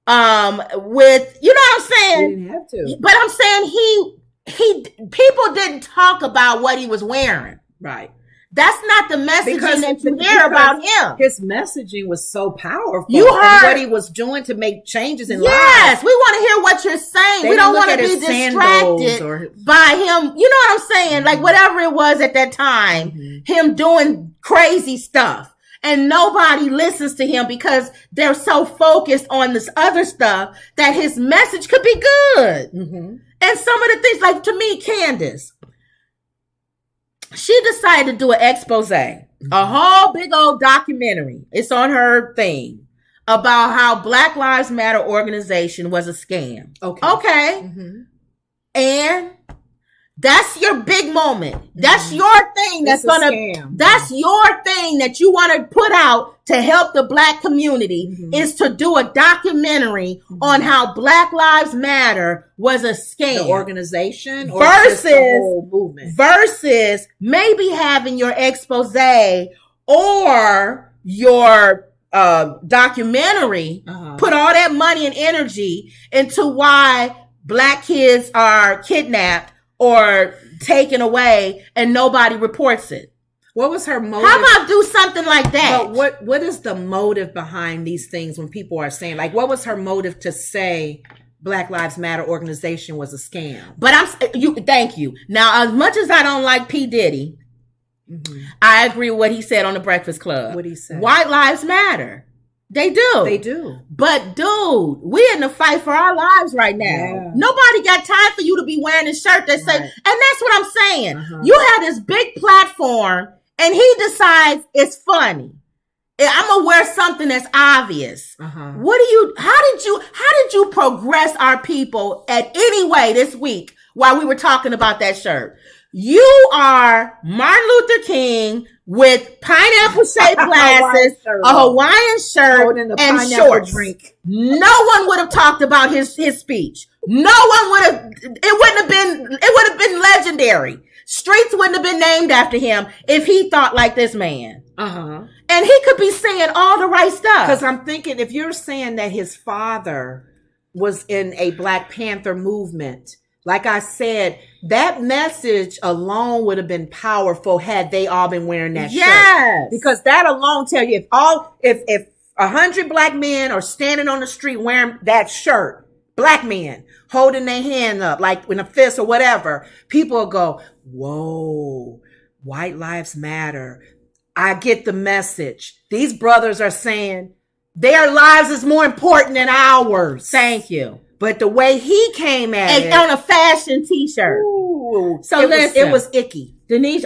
with, you know what I'm saying? He didn't have to. But I'm saying people didn't talk about what he was wearing. Right. That's not the messaging that you hear about him. His messaging was so powerful. You heard what he was doing to make changes in life. Yes, we want to hear what you're saying. We don't want to be distracted by him. You know what I'm saying? Mm-hmm. Like whatever it was at that time, him doing crazy stuff. And nobody listens to him because they're so focused on this other stuff that his message could be good. Mm-hmm. And some of the things, like to me, Candace, she decided to do an expose, a whole big old documentary. It's on her thing about how Black Lives Matter organization was a scam. Okay. Mm-hmm. And that's your big moment. That's your thing. That's your thing that you want to put out to help the Black community is to do a documentary on how Black Lives Matter was a scam. The organization or just the whole movement? Versus maybe having your expose or your documentary put all that money and energy into why Black kids are kidnapped or taken away and nobody reports it. What was her motive? How about do something like that? But what is the motive behind these things when people are saying, like, what was her motive to say Black Lives Matter organization was a scam? But thank you. Now, as much as I don't like P. Diddy, I agree with what he said on the Breakfast Club. What he said? White lives matter. They do. They do. But dude, we're in the fight for our lives right now. Yeah. Nobody got time for you to be wearing a shirt that says, and that's what I'm saying. You have this big platform and he decides it's funny. I'm gonna wear something that's obvious. How did you progress our people at any way this week while we were talking about that shirt? You are Martin Luther King with pineapple-shaped glasses, a Hawaiian shirt, and shorts. Drink. No one would have talked about his speech. No one would have. It would have been legendary. Streets wouldn't have been named after him if he thought like this man. And he could be saying all the right stuff. Because I'm thinking, if you're saying that his father was in a Black Panther movement, like I said, that message alone would have been powerful had they all been wearing that shirt. Because that alone tell you if 100 Black men are standing on the street wearing that shirt, Black men holding their hand up like in a fist or whatever, people will go, whoa, white lives matter. I get the message. These brothers are saying their lives is more important than ours. Thank you. But the way he came at it. On a fashion t-shirt. Ooh, so it was icky. Denise,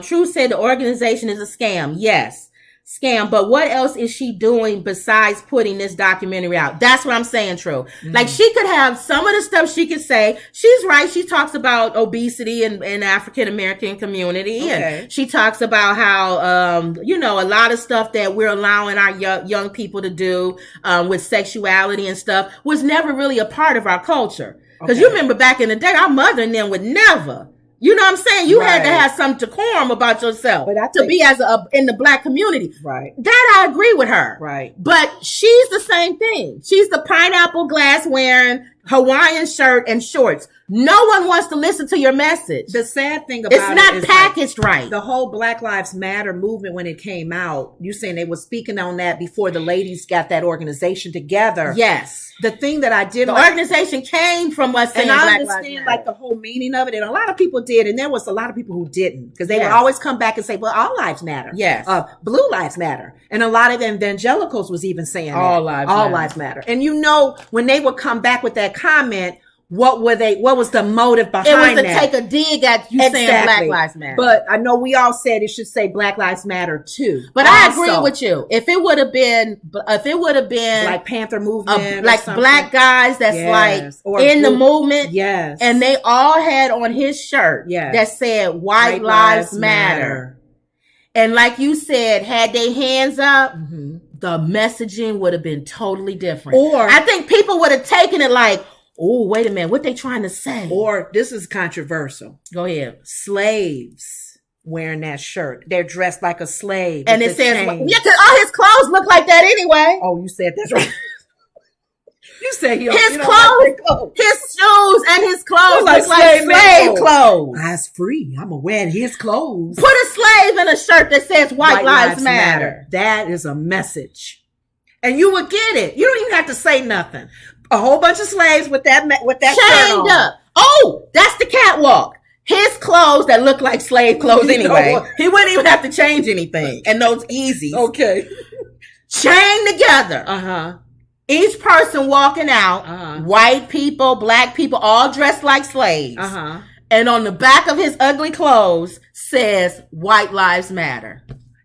True said the organization is a scam. Yes. Scam. But what else is she doing besides putting this documentary out? That's what I'm saying, True. Like she could have some of the stuff she could say. She's right. She talks about obesity in African American community. And she talks about how, a lot of stuff that we're allowing our young people to do with sexuality and stuff was never really a part of our culture. Because you remember back in the day, our mother and them would never. You know what I'm saying? You had to have some decorum about yourself to be in the Black community. Right. That I agree with her. Right. But she's the same thing. She's the pineapple glass wearing, Hawaiian shirt and shorts. No one wants to listen to your message. The sad thing about it's not it is packaged right. The whole Black Lives Matter movement, when it came out, you saying they were speaking on that before the ladies got that organization together. Yes. The thing that I did, the organization came from us saying and I Black understand like the whole meaning of it, and a lot of people did, and there was a lot of people who didn't, because they would always come back and say, "Well, all lives matter." Yes, blue lives matter, and a lot of evangelicals was even saying all lives matter. And you know, when they would come back with that comment, what was the motive behind that? It was to take a dig at you saying Black Lives Matter. But I know we all said it should say Black Lives Matter too. But also, I agree with you. If it would have been Black Panther movement, like black guys that's like or in the movement, yes, and they all had on his shirt that said White Lives Matter. And like you said, had they hands up, the messaging would have been totally different. Or I think people would have taken it like, oh, wait a minute. What they trying to say? Or this is controversial. Go ahead. Slaves wearing that shirt. They're dressed like a slave. And it says, because all his clothes look like that anyway. Oh, you said that's right. You said his clothes, his shoes and his clothes look like slave clothes. That's free. I'm gonna wear his clothes. Put a slave in a shirt that says White Lives Matter. That is a message. And you would get it. You don't even have to say nothing. A whole bunch of slaves with that chained up. Oh, that's the catwalk. His clothes that look like slave clothes anyway. He wouldn't even have to change anything. And those Yeezys. Okay. Chained together. Each person walking out, white people, black people, all dressed like slaves. And on the back of his ugly clothes says White Lives Matter.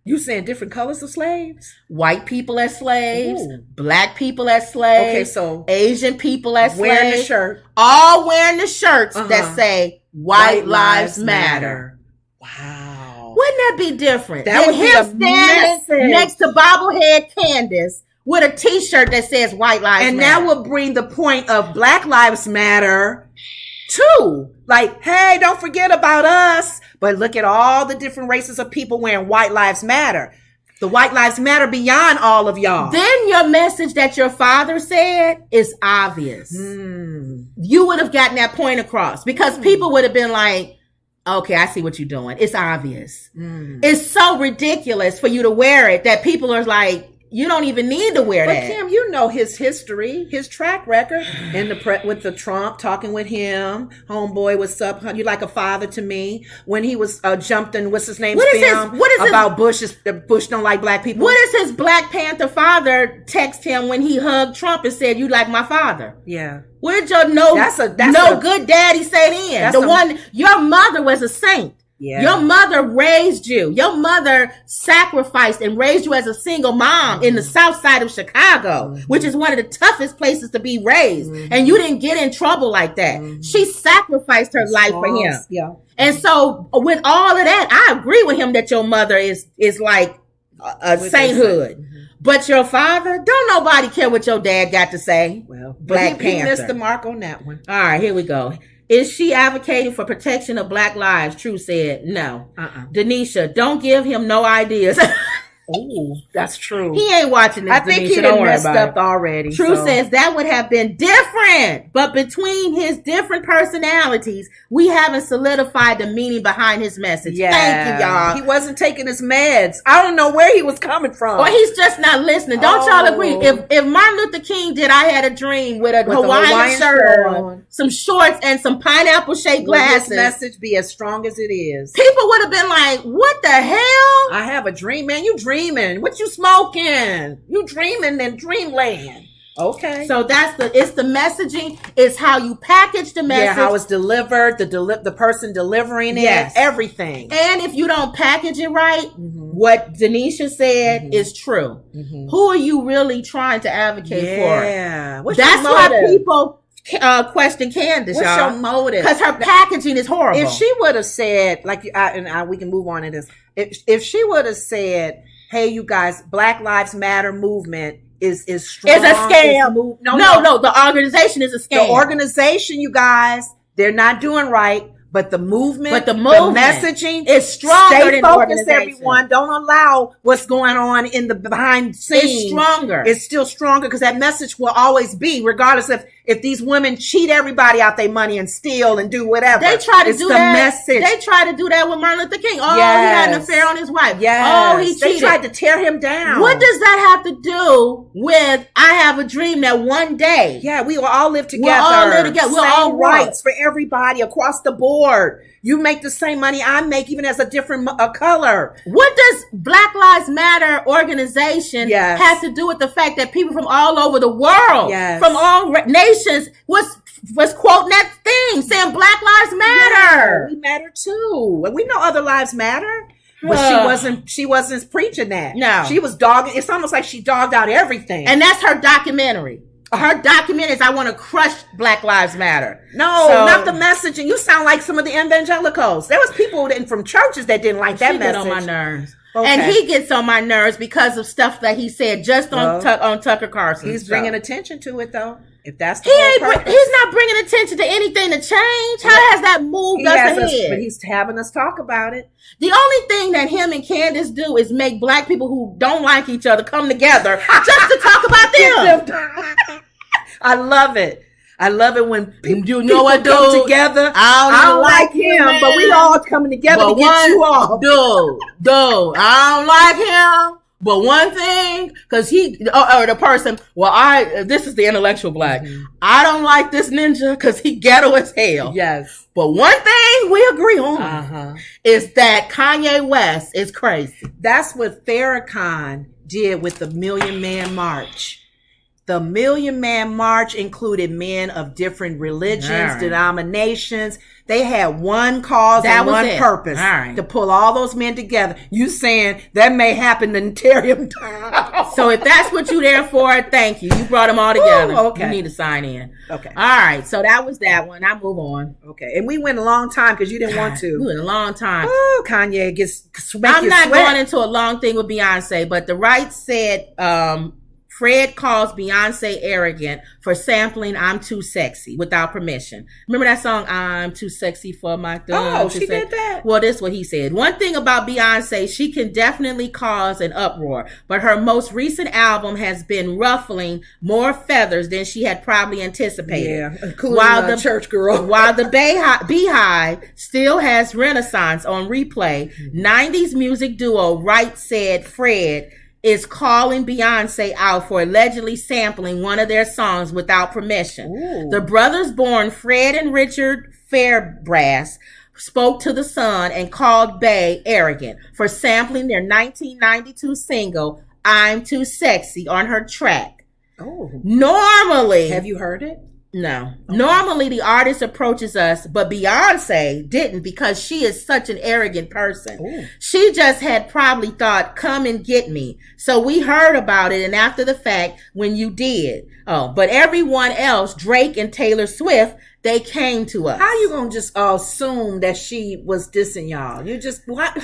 You saying different colors of slaves? White people as slaves, black people as slaves. Okay, so Asian people as slaves. Wearing the shirt. All wearing the shirts that say White Lives Matter. Wow. Wouldn't that be different? That would be a message. Next to bobblehead Candace with a t-shirt that says White Lives Matter. And that would bring the point of Black Lives Matter too. Like, hey, don't forget about us. But look at all the different races of people wearing White Lives Matter. The White Lives Matter beyond all of y'all. Then your message that your father said is obvious. You would have gotten that point across because people would have been like, okay, I see what you're doing. It's obvious. It's so ridiculous for you to wear it that people are like, you don't even need to wear that. But Kim, you know his history, his track record, and with the Trump, talking with him, homeboy, what's up? You like a father to me. When he was jumped in, what's his name? What is about Bush don't like black people. What does his Black Panther father text him when he hugged Trump and said, "You like my father"? Yeah. Where'd your good daddy say then? Your mother was a saint. Yeah. Your mother raised you. Your mother sacrificed and raised you as a single mom in the south side of Chicago, which is one of the toughest places to be raised. And you didn't get in trouble like that. She sacrificed her life for him. Yeah. And so with all of that, I agree with him that your mother is like a sainthood. But your father, don't nobody care what your dad got to say. Well, Black Panther. He missed the mark on that one. All right, here we go. Is she advocating for protection of black lives? True said no. Denisha, don't give him no ideas. Oh, that's true. He ain't watching this. I think he done messed up already. True says that would have been different, but between his different personalities, we haven't solidified the meaning behind his message. Yeah. Thank you, y'all. He wasn't taking his meds. I don't know where he was coming from. Or he's just not listening. Don't y'all agree? If Martin Luther King did I Had a Dream with a Hawaiian shirt on, some shorts, and some pineapple-shaped glasses, this message be as strong as it is, people would have been like, what the hell? I have a dream, man. You dreaming. What you smoking? You dreaming in dreamland. Okay. So it's the messaging. It's how you package the message. Yeah, how it's delivered, the person delivering it, everything. And if you don't package it right, what Denisha said is true. Who are you really trying to advocate for? Yeah. That's why people question Candace, What's y'all. your motive? Because her packaging is horrible. If she would have said, we can move on to this. If she would have said, hey, you guys, Black Lives Matter movement is strong. It's a scam. No, the organization is a scam. The organization, you guys, they're not doing right, but the movement, the messaging is stronger. Stay focused, everyone. Don't allow what's going on in the behind the scenes. It's stronger. It's still stronger because that message will always be, regardless if these women cheat everybody out their money and steal and do whatever. They try to do that. Message. They try to do that with Martin Luther King. Oh, yes. he had an affair on his wife. Yes. Oh, he cheated. They tried to tear him down. What does that have to do with I have a dream that one day? Yeah, we will all live together. We'll all live together. We'll all rights for everybody across the board. You make the same money I make, even as a different color. What does Black Lives Matter organization have to do with the fact that people from all over the world, from all nations, was quoting that thing, saying Black Lives Matter? Yeah, we matter too. And we know other lives matter. But she wasn't preaching that. No. She was dogging. It's almost like she dogged out everything. And that's her documentary. Her document is I want to crush Black Lives Matter. No, not the messaging. You sound like some of the evangelicals. There was people from churches that didn't like that message. She get on my nerves. Okay. And he gets on my nerves because of stuff that he said just on Tucker Carlson. He's bringing attention to it, though. If that's the he's not bringing attention to anything to change. How has that moved us ahead? But he's having us talk about it. The only thing that him and Candace do is make black people who don't like each other come together just to talk about them. I love it. I love it when people come together. I don't like him, but we all coming together to get you off. Dude, I don't like him. But one thing, because or the person, this is the intellectual black. Mm-hmm. I don't like this ninja because he ghetto as hell. Yes. But one thing we agree on is that Kanye West is crazy. That's what Farrakhan did with the Million Man March. The Million Man March included men of different religions, denominations. They had one cause and one purpose to pull all those men together. You saying that may happen and tear him down. So if that's what you there for, thank you. You brought them all together. Ooh, okay. You need to sign in. Okay. All right. So that was that one. I move on. Okay. And we went a long time because you didn't want to. We went a long time. Oh, Kanye gets I'm not going into a long thing with Beyonce, but the right said Fred calls Beyonce arrogant for sampling I'm Too Sexy without permission. Remember that song, I'm Too Sexy for My Thumb? Oh, she did that? Well, this is what he said. One thing about Beyonce, she can definitely cause an uproar, but her most recent album has been ruffling more feathers than she had probably anticipated. Yeah, including the church girl. While the Beehive still has Renaissance on replay, 90s music duo Right Said Fred is calling Beyonce out for allegedly sampling one of their songs without permission. Ooh. The brothers born Fred and Richard Fairbrass spoke to The Sun and called Bey arrogant for sampling their 1992 single, I'm Too Sexy, on her track. Oh. Normally... Have you heard it? No. Okay. Normally the artist approaches us, but Beyonce didn't because she is such an arrogant person. Ooh. She just had probably thought, come and get me. So we heard about it, and after the fact, when you did. But everyone else, Drake and Taylor Swift, they came to us. How you gonna just assume that she was dissing y'all? You just how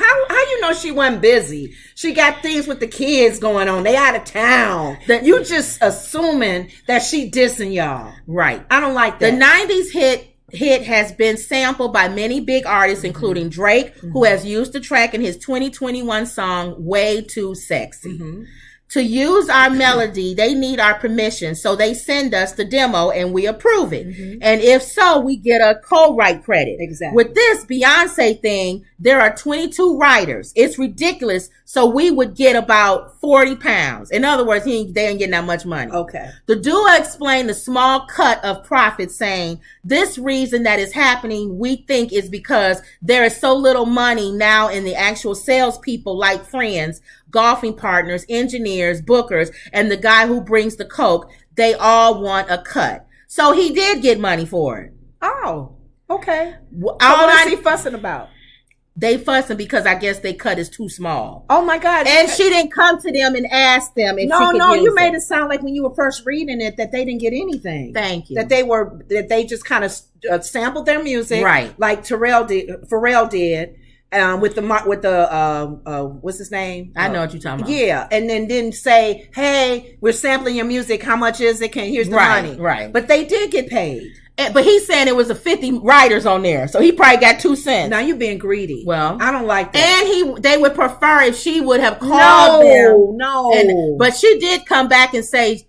you know she wasn't busy? She got things with the kids going on. They out of town. You just assuming that she dissing y'all. Right. I don't like that. The 90s hit has been sampled by many big artists, including Drake, who has used the track in his 2021 song, Way Too Sexy. Mm-hmm. To use our melody, they need our permission, so they send us the demo and we approve it. Mm-hmm. And if so, we get a co-write credit. Exactly. With this Beyonce thing, there are 22 writers. It's ridiculous. So we would get about 40 pounds. In other words, they ain't getting that much money. Okay. The duo explained the small cut of profit, saying, this reason that is happening, we think, is because there is so little money now in the actual salespeople like friends, golfing partners, engineers, bookers, and the guy who brings the coke. They all want a cut. So he did get money for it. Oh, okay. So what is he fussing about? They fussing because I guess they cut is too small. Oh my God. And she didn't come to them and ask them if she could use you made it sound like when you were first reading it that they didn't get anything. Thank you. That they just kind of sampled their music. Right. Like Pharrell did. With the what's his name? I know what you're talking about. Yeah, and then didn't say, "Hey, we're sampling your music. How much is it? Here's the money." Right. But they did get paid. But he's saying it was a 50 writers on there, so he probably got 2 cents. Now you're being greedy. Well, I don't like that. And they would prefer if she would have called them. No. But she did come back and say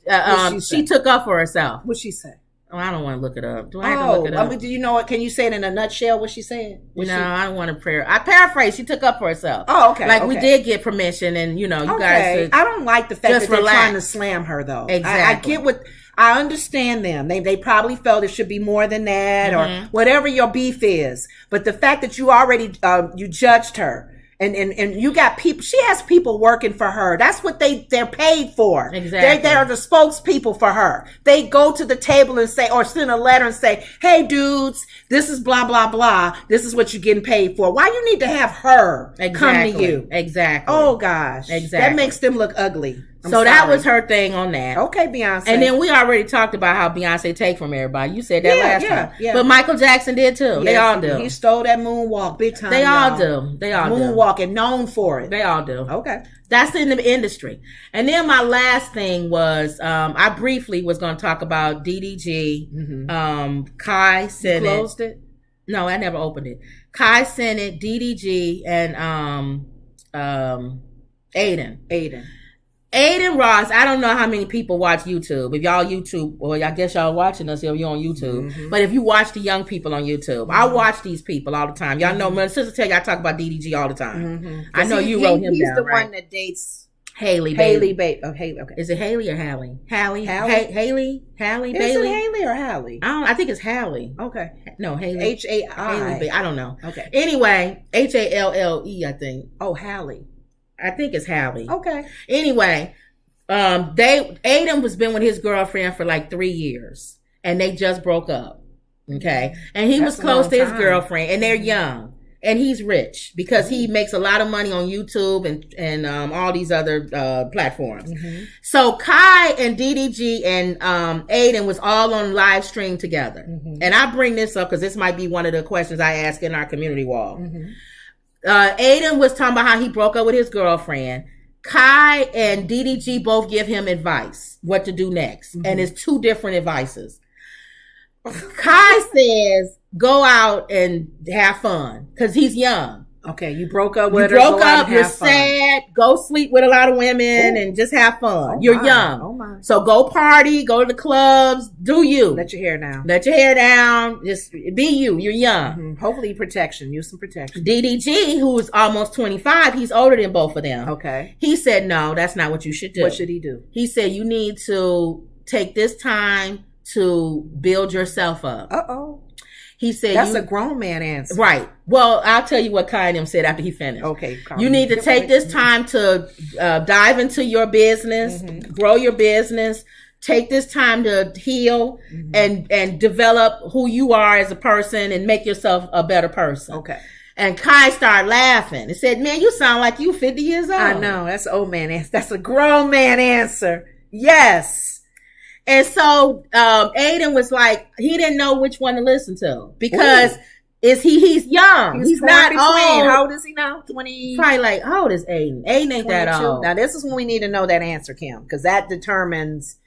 she took up for herself. What'd she say? Oh, I don't want to look it up. Do I have to look it up? I mean, do you know what? Can you say it in a nutshell what she said? I don't want to prayer. I paraphrase. She took up for herself. Oh, okay. Like, we did get permission, and, you guys should I don't like the fact that they're trying to slam her, though. Exactly. I get what... I understand them. They probably felt it should be more than that, or whatever your beef is. But the fact that you already you judged her, and you got people, she has people working for her. That's what they're paid for. Exactly. They are the spokespeople for her. They go to the table and say, or send a letter and say, "Hey, dudes, this is blah blah blah. This is what you're getting paid for." Why you need to have her come to you? Exactly. Oh gosh. Exactly. That makes them look ugly. That was her thing on that. Okay, Beyonce. And then we already talked about how Beyonce take from everybody. You said that last time. Yeah. But Michael Jackson did too. Yes, they all do. He stole that moonwalk big time. They all do. They all do. Moonwalk and known for it. They all do. Okay. That's in the industry. And then my last thing was, I briefly was going to talk about DDG, Kai Cenat. You closed it? No, I never opened it. Kai Cenat, DDG, and Aiden. Aiden Ross, I don't know how many people watch YouTube. If y'all YouTube, well, I guess y'all watching us if you're on YouTube. But if you watch the young people on YouTube, I watch these people all the time. Y'all know, my sister tell you I talk about DDG all the time. I know you wrote him down, He's the right? one that dates Haley. Oh, Haley. Okay. Is it Haley or Hallie? Hallie. Hallie Bailey. Is it Haley or Hallie? I think it's Hallie. Okay. No, Haley. H-A-I. I don't know. Okay. Anyway, Halle, I think. Oh, Hallie. I think it's Hallie. Okay. Anyway, Aiden was been with his girlfriend for like 3 years, and they just broke up. Okay, and he was close to his girlfriend, and they're young, and he's rich because he makes a lot of money on YouTube and all these other platforms. So Kai and DDG and Aiden was all on live stream together, and I bring this up because this might be one of the questions I ask in our community wall. Aiden was talking about how he broke up with his girlfriend. Kai and DDG both give him advice what to do next, and it's two different advices. Kai says go out and have fun because he's young. Okay, you broke up with her. You broke up, you're sad, go sleep with a lot of women and just have fun. You're young. Oh my. So go party, go to the clubs, do you. Let your hair down. Let your hair down. Just be you. You're young. Hopefully protection. Use some protection. DDG, who's almost 25, he's older than both of them. Okay. He said, no, that's not what you should do. What should he do? He said, you need to take this time to build yourself up. Uh-oh. He said that's a grown man answer. Right. Well, I'll tell you what Kai and him said after he finished. Okay. You need to take this time to dive into your business, grow your business, take this time to heal and develop who you are as a person and make yourself a better person. Okay. And Kai started laughing and said, man, you sound like you 50 years old. I know. That's an old man answer. That's a grown man answer. Yes. And so Aiden was like, he didn't know which one to listen to because he's young. He's not old. How old is he now? 20? Probably like, how old is Aiden? Aiden ain't 22. That old. Now this is when we need to know that answer, Kim, because that determines.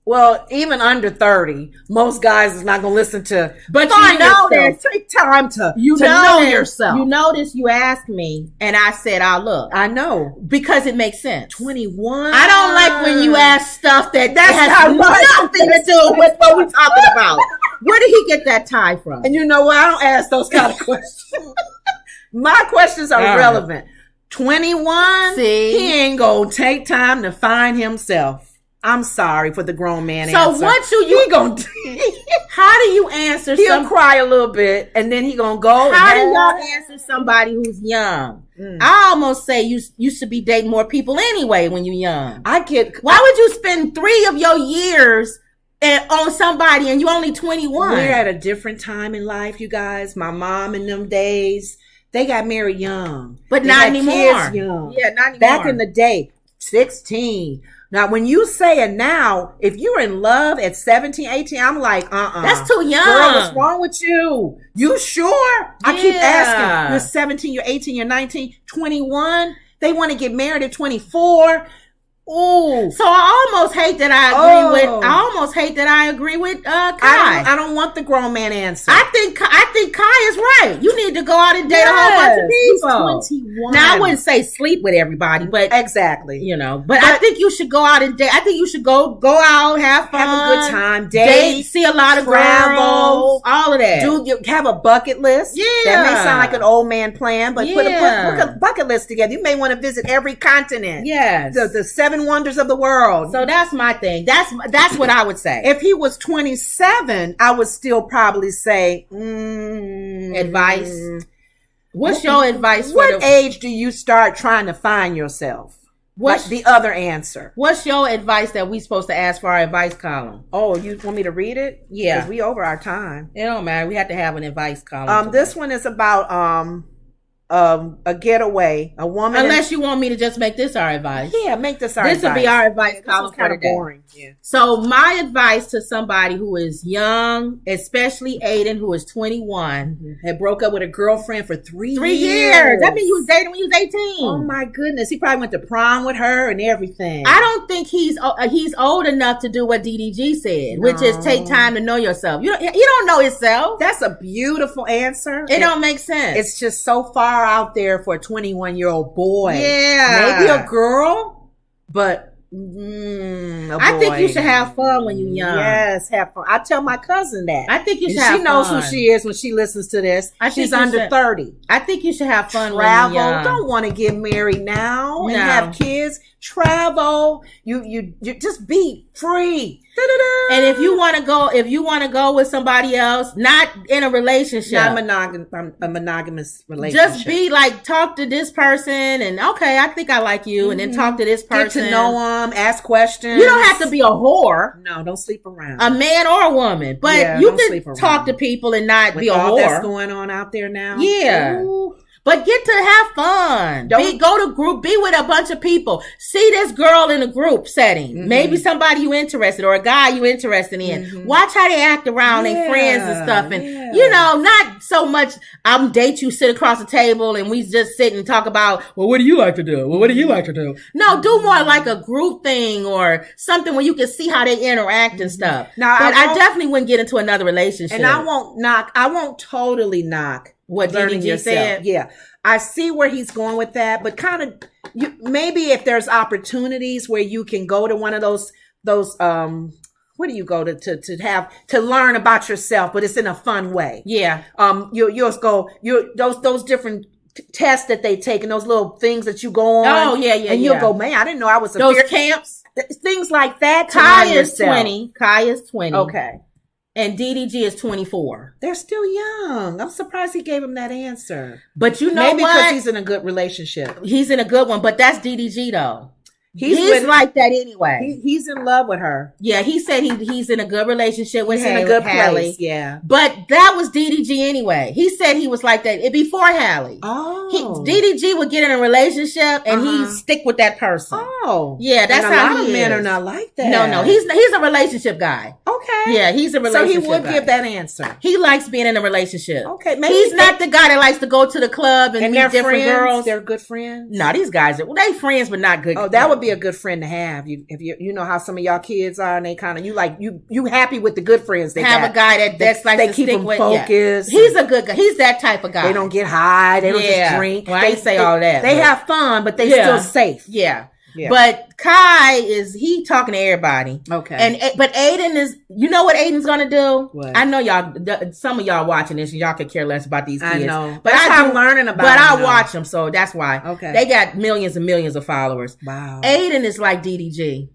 Well, even under 30, most guys is not going to listen to. But you know this. Take time to know yourself. You notice you asked me, and I said, "I'll look." I know because it makes sense. 21. I don't like when you ask stuff that has nothing to do with what we're talking about. Where did he get that tie from? And you know what? I don't ask those kind of questions. My questions are relevant. 21. See? He ain't gonna take time to find himself. I'm sorry for the grown man answer. So what you gonna do? How do you answer? He'll cry a little bit, and then he gonna go. How do y'all answer somebody who's young? I almost say you should be dating more people anyway when you're young. Why would you spend 3 of your years on somebody and you only 21? We're at a different time in life, you guys. My mom in them days, they got married young, but not anymore. Kids young. Yeah, not anymore. Back in the day, 16. Now, when you say it now, if you're in love at 17, 18, I'm like, that's too young. Girl, what's wrong with you? You sure? I keep asking. You're 17, you're 18, you're 19, 21. They want to get married at 24. Ooh. So I almost hate that I agree with Kai. I don't want the grown man answer. I think Kai is right. You need to go out and date a whole bunch of people. He's 21. Now I wouldn't say sleep with everybody, but exactly. But I think you should go out and date. I think you should go out, have fun, have a good time, date, see a lot of travel, girls, all of that. Have a bucket list. Yeah, that may sound like an old man plan, but put a bucket list together. You may want to visit every continent. Yes, the 7 wonders of the world. So that's my thing. That's what I would say. If he was 27, I would still probably say advice. What's your advice? What age do you start trying to find yourself? What's the other answer? What's your advice that we supposed to ask for our advice column? Oh, you want me to read it? Yeah, because we over our time. It don't matter. We have to have an advice column. This one is about a getaway, a woman. Unless you want me to just make this our advice. Yeah, make this our advice. This would be our advice column for today. Boring. Yeah. So my advice to somebody who is young, especially Aiden, who is 21, had broke up with a girlfriend for 3 years. That means he was dating when he was 18. Oh my goodness. He probably went to prom with her and everything. I don't think he's old enough to do what DDG said, which is take time to know yourself. He don't know himself. That's a beautiful answer. It don't make sense. It's just so far out there for a 21-year-old boy. Yeah. Maybe a girl, but I think you should have fun when you're young. Yes, have fun. I tell my cousin that. I think you should have fun. She knows who she is when she listens to this. She's under 30. I think you should have fun Travel. when you're young. Don't want to get married now and have kids. Travel. You just be free. And if you want to go with somebody else, not in a relationship, not a monogamous relationship, just be like, talk to this person and okay, I think I like you, and then talk to this person, get to know them, ask questions. You don't have to be a whore. No, don't sleep around. A man or a woman, but you can talk to people and not be a all whore. That's going on out there now. Yeah. Ooh. But get to have fun. Go to group, be with a bunch of people. See this girl in a group setting. Maybe somebody you interested or a guy you interested in. Watch how they act around their friends and stuff. And, not so much, I'm date you, sit across the table and we just sit and talk about, well, what do you like to do? Well, what do you like to do? No, do more like a group thing or something where you can see how they interact and stuff. Now, but I definitely wouldn't get into another relationship. And I won't totally knock what DDG said. Yeah. I see where he's going with that, but kind of maybe if there's opportunities where you can go to one of those where do you go to learn about yourself, but it's in a fun way. Yeah. You'll go those different tests that they take and those little things that you go on. Oh yeah. And you'll go, man, I didn't know I was those camps, things like that. Kai is 20. Kai is 20. Okay. And DDG is 24. They're still young. I'm surprised he gave him that answer. But you know maybe what? Because he's in a good relationship. He's in a good one, but that's DDG though. He's like that anyway. He's in love with her. Yeah, he said he's in a good relationship with Hallie. In a good place. Yeah. But that was DDG anyway. He said he was like that before Hallie. Oh. DDG would get in a relationship and he'd stick with that person. Oh. Yeah, that's how he is. A lot of men are not like that. No. He's a relationship guy. Okay. Yeah, he's a relationship guy. So he would guy. give that answer. He likes being in a relationship. Okay. Maybe he's not the guy that likes to go to the club and meet different girls. They're good friends? No, these guys they friends but not good. Oh, that would be a good friend to have. If you know how some of y'all kids are, and they kind of you happy with the good friends they have got. A guy that's like they to keep stick them with. Focused. Yeah. He's a good guy. He's that type of guy. They don't get high. They don't just drink. Well, I say all that. They have fun, but they still safe. Yeah. Yeah. But Kai he talking to everybody. Okay. But Aiden is, you know what Aiden's gonna do? What? I know y'all, some of y'all watching this, and y'all could care less about these kids. I know. But I'm learning about. But I watch them, so that's why. Okay. They got millions and millions of followers. Wow. Aiden is like DDG.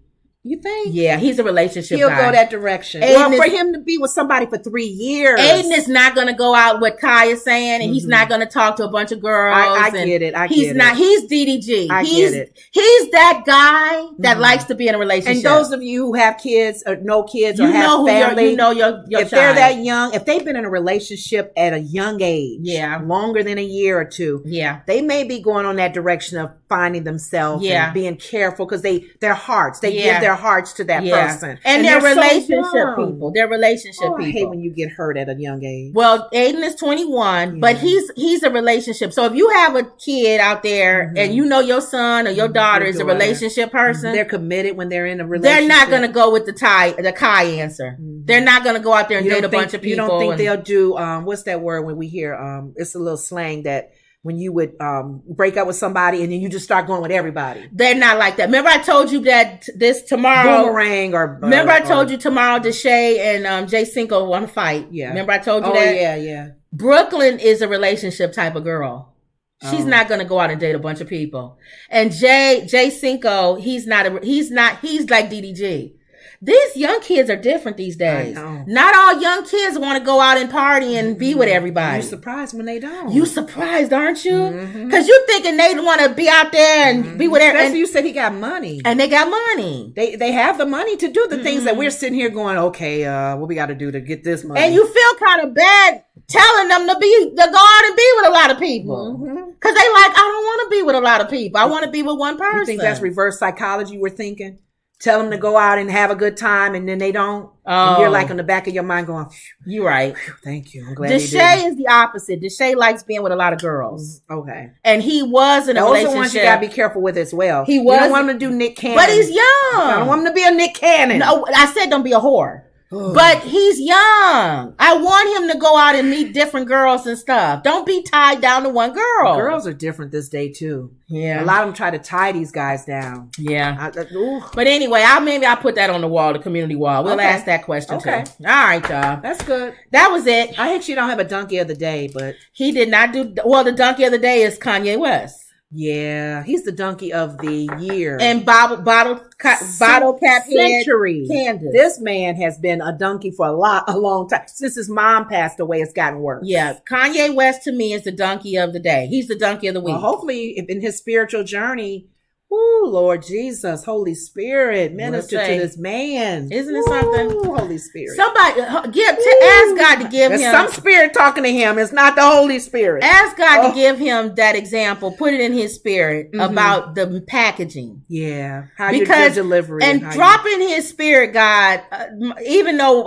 You think? Yeah, he's a relationship He'll guy. go that direction. For him to be with somebody for 3 years. Aiden is not going to go out what Kai is saying, and he's not going to talk to a bunch of girls. I get it. He's DDG. Get it. He's that guy that likes to be in a relationship. And those of you who have kids or no kids or have family, your if they're that young, if they've been in a relationship at a young age, longer than a year or two, they may be going on that direction of finding themselves and being careful because their hearts, they give their hearts to that person. And they're relationship so people. They're relationship people. I hate when you get hurt at a young age. Well, Aiden is 21, but he's a relationship. So if you have a kid out there and you know your son or your daughter is a relationship person, they're committed when they're in a relationship. They're not going to go with the Kai answer. They're not going to go out there and date a bunch of people. You don't think they'll do, what's that word when we hear, it's a little slang that when you would break up with somebody and then you just start going with everybody. They're not like that. Remember I told you that this tomorrow. Boomerang or... remember I told you tomorrow DeShay and Jay Cinco want to fight. Yeah. Remember I told you that? Yeah. Brooklyn is a relationship type of girl. She's not going to go out and date a bunch of people. And Jay Cinco, he's like DDG. These young kids are different these days. Not all young kids want to go out and party and be with everybody. You're surprised when they don't. You surprised, aren't you? Because you're thinking they want to be out there and be with everybody. Especially you said he got money. And they got money. They have the money to do the things that we're sitting here going, okay, what we got to do to get this money. And you feel kind of bad telling them to go out and be with a lot of people. Because they like, I don't want to be with a lot of people. I want to be with one person. You think that's reverse psychology we're thinking? Tell them to go out and have a good time, and then they don't. And you're like on the back of your mind going, you're right. Thank you. I'm glad DeShay is the opposite. DeShay likes being with a lot of girls. Okay. And he was in a relationship. Those are the ones you got to be careful with as well. He was. You don't want him to do Nick Cannon. But he's young. I don't want him to be a Nick Cannon. No, I said don't be a whore. But he's young. I want him to go out and meet different girls and stuff. Don't be tied down to one girl. Girls are different this day too. Yeah. A lot of them try to tie these guys down. Yeah. But anyway, I'll put that on the wall, the community wall. We'll ask that question too. All right, y'all. That's good. That was it. I actually don't have a donkey of the day, but he did not do well. The donkey of the day is Kanye West. Yeah, he's the donkey of the year. And bottle cap century. Candace. This man has been a donkey for a long time. Since his mom passed away, it's gotten worse. Yeah, Kanye West to me is the donkey of the day. He's the donkey of the week. Well, hopefully, in his spiritual journey, Lord Jesus, Holy Spirit, minister to this man. Isn't it something? Holy Spirit. Somebody ask God to give him. Some spirit talking to him. It's not the Holy Spirit. Ask God to give him that example. Put it in his spirit about the packaging. Yeah. How you deliver it. And drop in his spirit, God, even though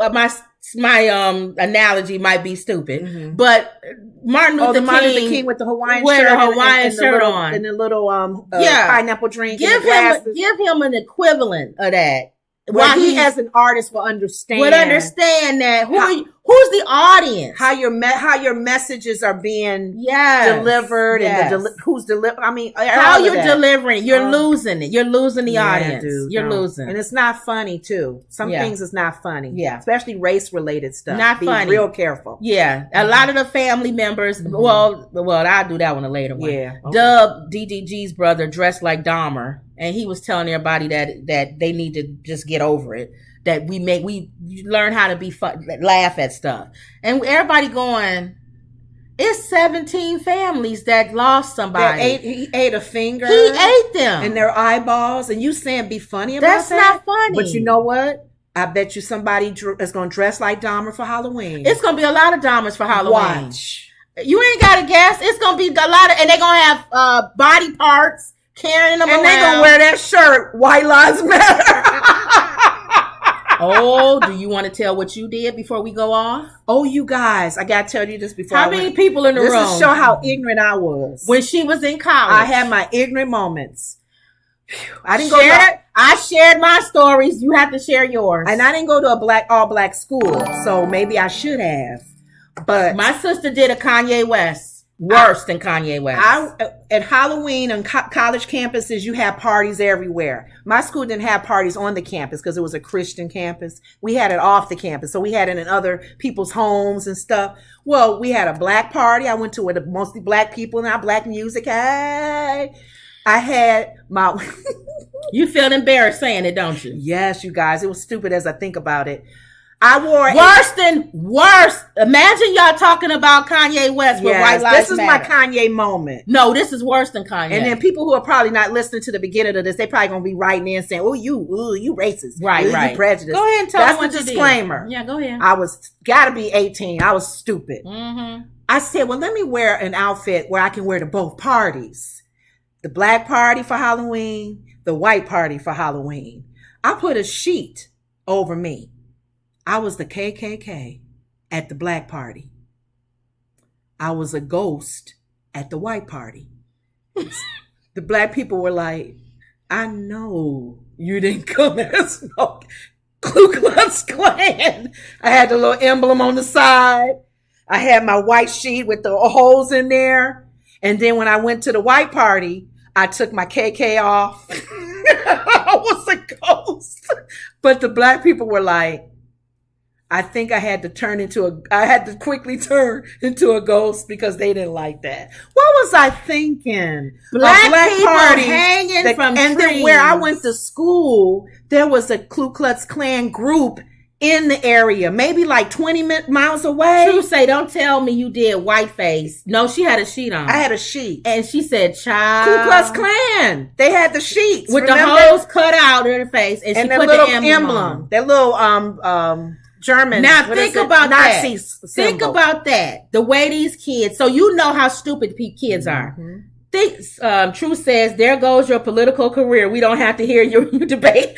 my analogy might be stupid, but Martin Luther King with the Hawaiian shirt on and the little pineapple drink. Give him an equivalent of that. Well, he as an artist will understand that who's the audience, how your messages are being delivered, and who's delivering. I mean, how you're delivering. You're losing it. You're losing the audience. Dude, you're losing, and it's not funny too. Some things is not funny. Yeah, especially race related stuff. Not Be funny. Real careful. Yeah, a lot of the family members. Well, I'll do that one a later one. Yeah, Dub DDG's brother dressed like Dahmer. And he was telling everybody that they need to just get over it. That we learn how to be laugh at stuff. And everybody going, it's 17 families that lost somebody. He ate a finger. He ate them. And their eyeballs. And you saying be funny about that? That's not funny. But you know what? I bet you somebody is going to dress like Dahmer for Halloween. It's going to be a lot of Dahmers for Halloween. Watch. You ain't got to guess. It's going to be a lot of, and they're going to have body parts. Carrying them and around. They gonna wear that shirt. White Lives Matter. Oh, do you want to tell what you did before we go off? Oh, you guys, I gotta tell you this before. How many people in the room? This to show how ignorant I was when she was in college. I had my ignorant moments. I didn't I shared my stories. You have to share yours. And I didn't go to a all black school, so maybe I should have. But my sister did a Kanye West. Worse than Kanye West. At Halloween on college campuses, you have parties everywhere. My school didn't have parties on the campus because it was a Christian campus. We had it off the campus. So we had it in other people's homes and stuff. Well, we had a black party. I went to with mostly black people and our black music. Hey, I had my... You feel embarrassed saying it, don't you? Yes, you guys. It was stupid as I think about it. I wore worse. Imagine y'all talking about Kanye West with White Lives Matter. This is my Kanye moment. No, this is worse than Kanye. And then people who are probably not listening to the beginning of this, they probably gonna be writing in saying, "Oh, you racist, right, you prejudiced." Go ahead and tell them what That's the disclaimer. Yeah, go ahead. I was gotta be 18. I was stupid. Mm-hmm. I said, "Well, let me wear an outfit where I can wear to both parties, the black party for Halloween, the white party for Halloween." I put a sheet over me. I was the KKK at the black party. I was a ghost at the white party. The black people were like, I know you didn't come as no Ku Klux Klan. I had the little emblem on the side. I had my white sheet with the holes in there. And then when I went to the white party, I took my KK off. I was a ghost. But the black people were like, I think I had to quickly turn into a ghost because they didn't like that. What was I thinking? Black people hanging from trees. And then where I went to school, there was a Ku Klux Klan group in the area, maybe like 20 miles away. True say, don't tell me you did whiteface. No, she had a sheet on. I had a sheet. And she said, child. Ku Klux Klan. They had the sheets. With the holes cut out in her face. And she put little the emblem on. That little, German. Now think about Nazi that. Symbol. Think about that. The way these kids, so you know how stupid kids are. True says, there goes your political career. We don't have to hear you debate.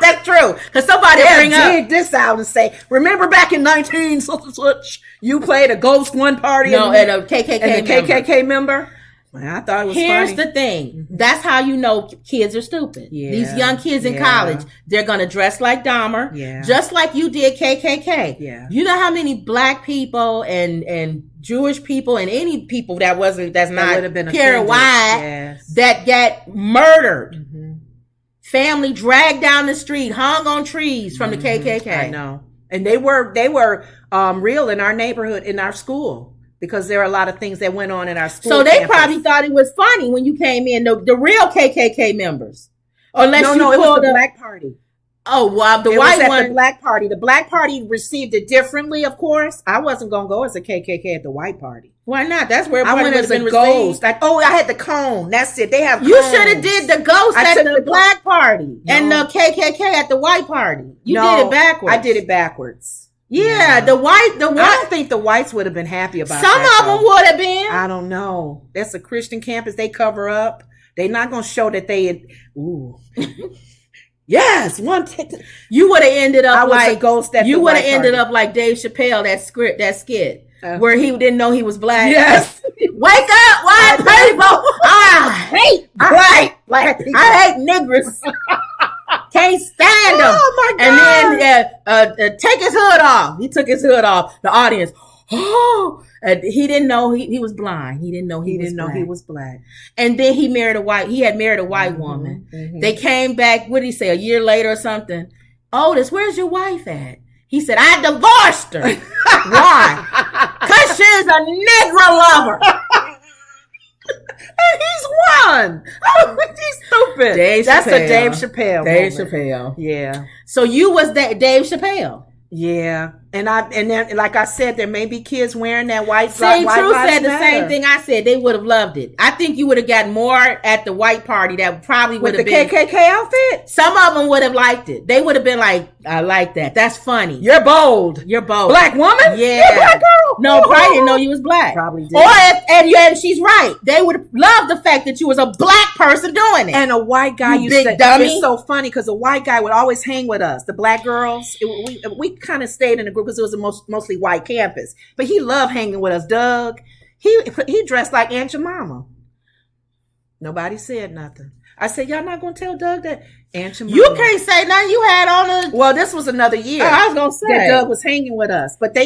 That's true. Because somebody bring dig this out and say, remember back in 19 such, you played a ghost one party and a KKK member. Man, I thought it was Here's funny. the thing. That's how you know kids are stupid. Yeah. These young kids in college, they're going to dress like Dahmer, just like you did KKK. Yeah. You know how many black people and Jewish people and any people that's not pure white that get murdered. Mm-hmm. Family dragged down the street, hung on trees from the KKK. I know. And they were real in our neighborhood, in our school. Because there are a lot of things that went on in our school. So they probably thought it was funny when you came in, the real KKK members. Unless it was the black party. Oh, well, the white one. The black party. The black party received it differently, of course. I wasn't going to go as a KKK at the white party. Why not? That's where I went as a ghost. I had the cone. That's it. They have cones. You should have did the ghost at the black party and the KKK at the white party. You did it backwards. I did it backwards. Yeah, the white. I don't think the whites would have been happy about Some that. Some of them would have been. I don't know. That's a Christian campus. They cover up. They're not going to show that they. Ooh. Yes, you would have ended up like a ghost. You would have ended up like Dave Chappelle. That skit where he didn't know he was black. Yes. Wake up, white people! I hate black people. I hate niggers. Can't stand them. Oh my God! And then take his hood off. He took his hood off. The audience. Oh, he didn't know he was blind. He didn't know he was black. And then he had married a white woman. Mm-hmm. They came back. What did he say? A year later or something. Otis, where's your wife at? He said, I divorced her. Why? Because she's a Negro lover. And he's won. He's stupid. That's a Dave Chappelle. Dave Chappelle. Yeah. So you was that Dave Chappelle. Yeah. And then, like I said, there may be kids wearing that white. True said the same thing I said. They would have loved it. I think you would have gotten more at the white party. That probably would have been with the KKK outfit. Some of them would have liked it. They would have been like, "I like that. That's funny. You're bold. Black woman. Yeah, you're a black girl. No, probably didn't know you was black. Probably did. Or and she's right. They would have loved the fact that you was a black person doing it. And a white guy, you big dummy. It's so funny because a white guy would always hang with us. The black girls, we kind of stayed in a group because it was mostly white campus, but he loved hanging with us. Doug, he dressed like Aunt Jemima. Nobody said nothing. I said, y'all not gonna tell Doug that Aunt Jemima? You can't say nothing. You had on Well, this was another year. I was gonna say that Doug was hanging with us, but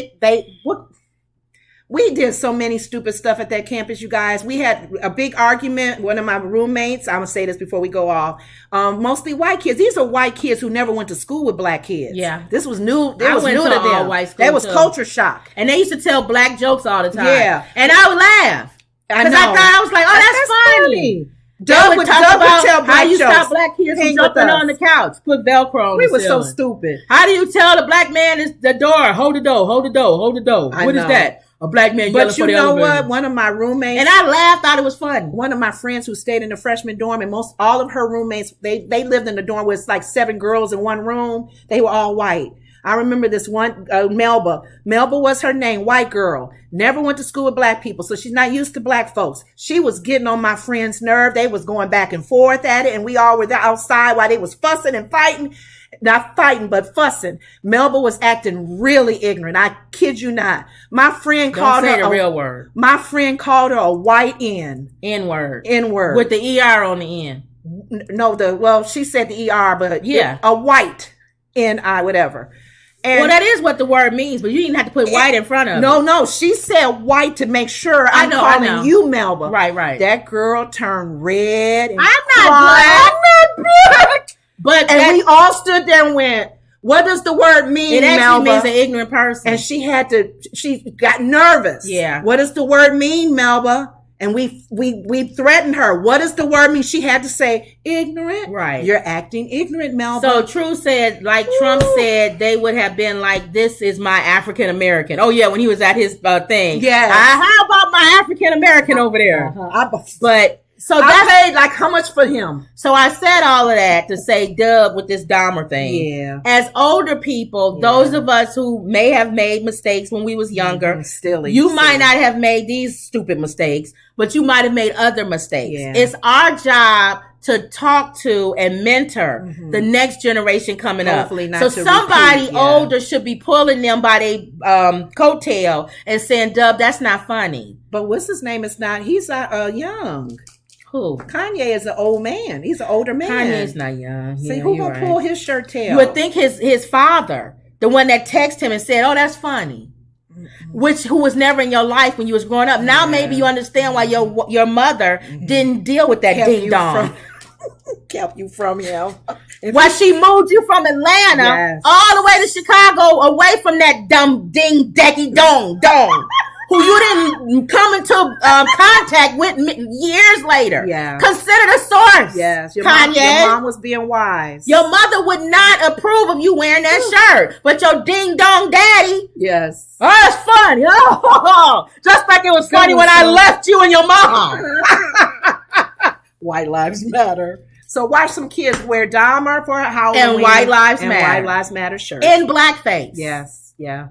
we did so many stupid stuff at that campus, you guys. We had a big argument. One of my roommates, I'm going to say this before we go off, mostly white kids. These are white kids who never went to school with black kids. Yeah. This was new. It was new to them. White school that was culture shock. And they used to tell black jokes all the time. Yeah. And I would laugh. Because I was like, oh, that's funny. Doug would tell black how you jokes. Stop black kids from jumping on the couch. Put Velcro on We the were ceiling. so stupid. How do you tell the black man is the door? Hold the door. Hold the door. Hold the door. What is that? A black man yelling for the elevator. But you know what? One of my roommates. And I laughed, thought it was funny. One of my friends who stayed in the freshman dorm, and all of her roommates, they lived in the dorm with like 7 girls in one room. They were all white. I remember this one, Melba. Melba was her name, white girl. Never went to school with black people, so she's not used to black folks. She was getting on my friend's nerve. They was going back and forth at it, and we all were there outside while they was fussing and fighting. Not fighting, but fussing. Melba was acting really ignorant. I kid you not. My friend called her the real word. My friend called her a white N-word. N-word. With the ER on the end. No, she said the ER, but yeah, a white N-I, whatever. And well, that is what the word means, but you didn't have to put white in front of it. No, she said white to make sure I'm calling you Melba. Right. That girl turned red. And I'm not black. But we all stood there and went, what does the word mean, It actually Melba? means an ignorant person. And she got nervous. Yeah. What does the word mean, Melba? And we threatened her. What does the word mean? She had to say, ignorant. Right. You're acting ignorant, Melba. So True said, like Trump said, they would have been like, this is my African American. Oh, yeah, when he was at his thing. Yeah. How about my African American over there? But... So I paid like how much for him? So I said all of that to say Dub with this Dahmer thing. Yeah. As older people, those of us who may have made mistakes when we was younger, you might not have made these stupid mistakes, but you might have made other mistakes. Yeah. It's our job to talk to and mentor the next generation coming Hopefully up. Not so somebody older should be pulling them by their coattail and saying, Dub, that's not funny. But what's his name? He's young. Who? Kanye is an old man. He's an older man. Kanye's not young. See, who gonna pull his shirt tail? You would think his father, the one that texted him and said, oh, that's funny. Who was never in your life when you was growing up. Now maybe you understand why your mother didn't deal with that ding dong. Kept you from him. Why she moved you from Atlanta all the way to Chicago, away from that dumb ding decky dong who you didn't come into contact with years later. Yeah. Consider the source. Yes. Kanye. Your mom was being wise. Your mother would not approve of you wearing that shirt. But your ding dong daddy. Yes. Oh, that's funny. Oh, just like it was funny when I left you and your mom. White Lives Matter. So watch some kids wear Dahmer for Halloween. And White Lives Matter. White Lives Matter shirts. In blackface. Yes. Yeah.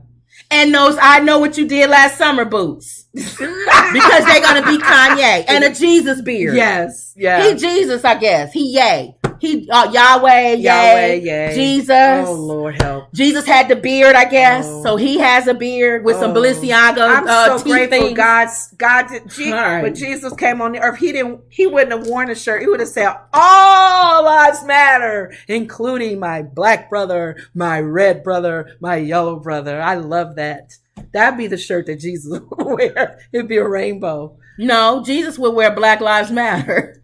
And those I know what you did last summer boots. Because they're going to be Kanye. And a Jesus beard. Yes. Yeah. He Jesus, I guess. He yay. He Yahweh, yay. Jesus. Oh, Lord help. Jesus had the beard, I guess. So he has a beard with some Balenciaga I'm so grateful things. But Jesus came on the earth. He wouldn't have worn a shirt. He would have said, all lives matter, including my black brother, my red brother, my yellow brother. I love that. That'd be the shirt that Jesus would wear. It'd be a rainbow. No, Jesus would wear Black Lives Matter.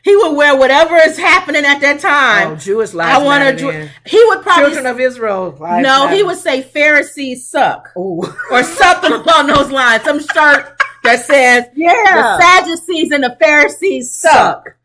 He would wear whatever is happening at that time. Oh, Jewish lives matter. He would probably Children of Israel. He would say Pharisees suck. Ooh. Or something along those lines. Some shirt that says the Sadducees and the Pharisees suck.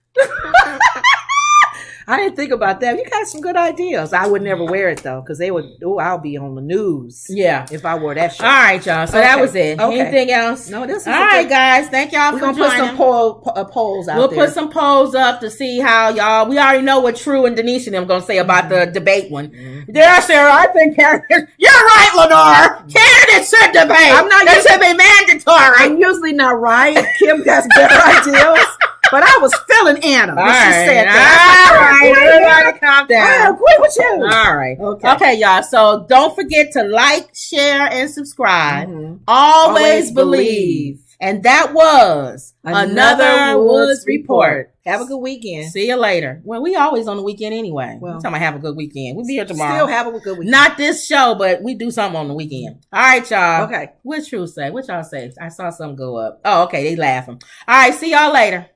I didn't think about that. You got some good ideas. I would never wear it though, because they would. Oh, I'll be on the news. Yeah, if I wore that shirt. All right, y'all. So that was it. Okay. Anything else? No, this is all right, guys. Thank y'all for joining. We're gonna put some polls out. We'll put some polls up to see how y'all. We already know what True and Denise and them gonna say about the debate one. Yeah, Sarah. I think candidates. You're right, Lenore. Candidates should debate. I'm not. That should be mandatory. I'm usually not right. Kim has better ideas. But I was feeling Anna when she said that. All right, everybody calm down. I agree with you. All right. Okay, y'all. So don't forget to like, share, and subscribe. Always believe. And that was another Woods Report. Have a good weekend. See you later. Well, we always on the weekend anyway. Well, we're talking about have a good weekend. We'll be here tomorrow. Still have a good weekend. Not this show, but we do something on the weekend. All right, y'all. Okay. What True say? What y'all say? I saw something go up. Oh, okay. They laughing. All right. See y'all later.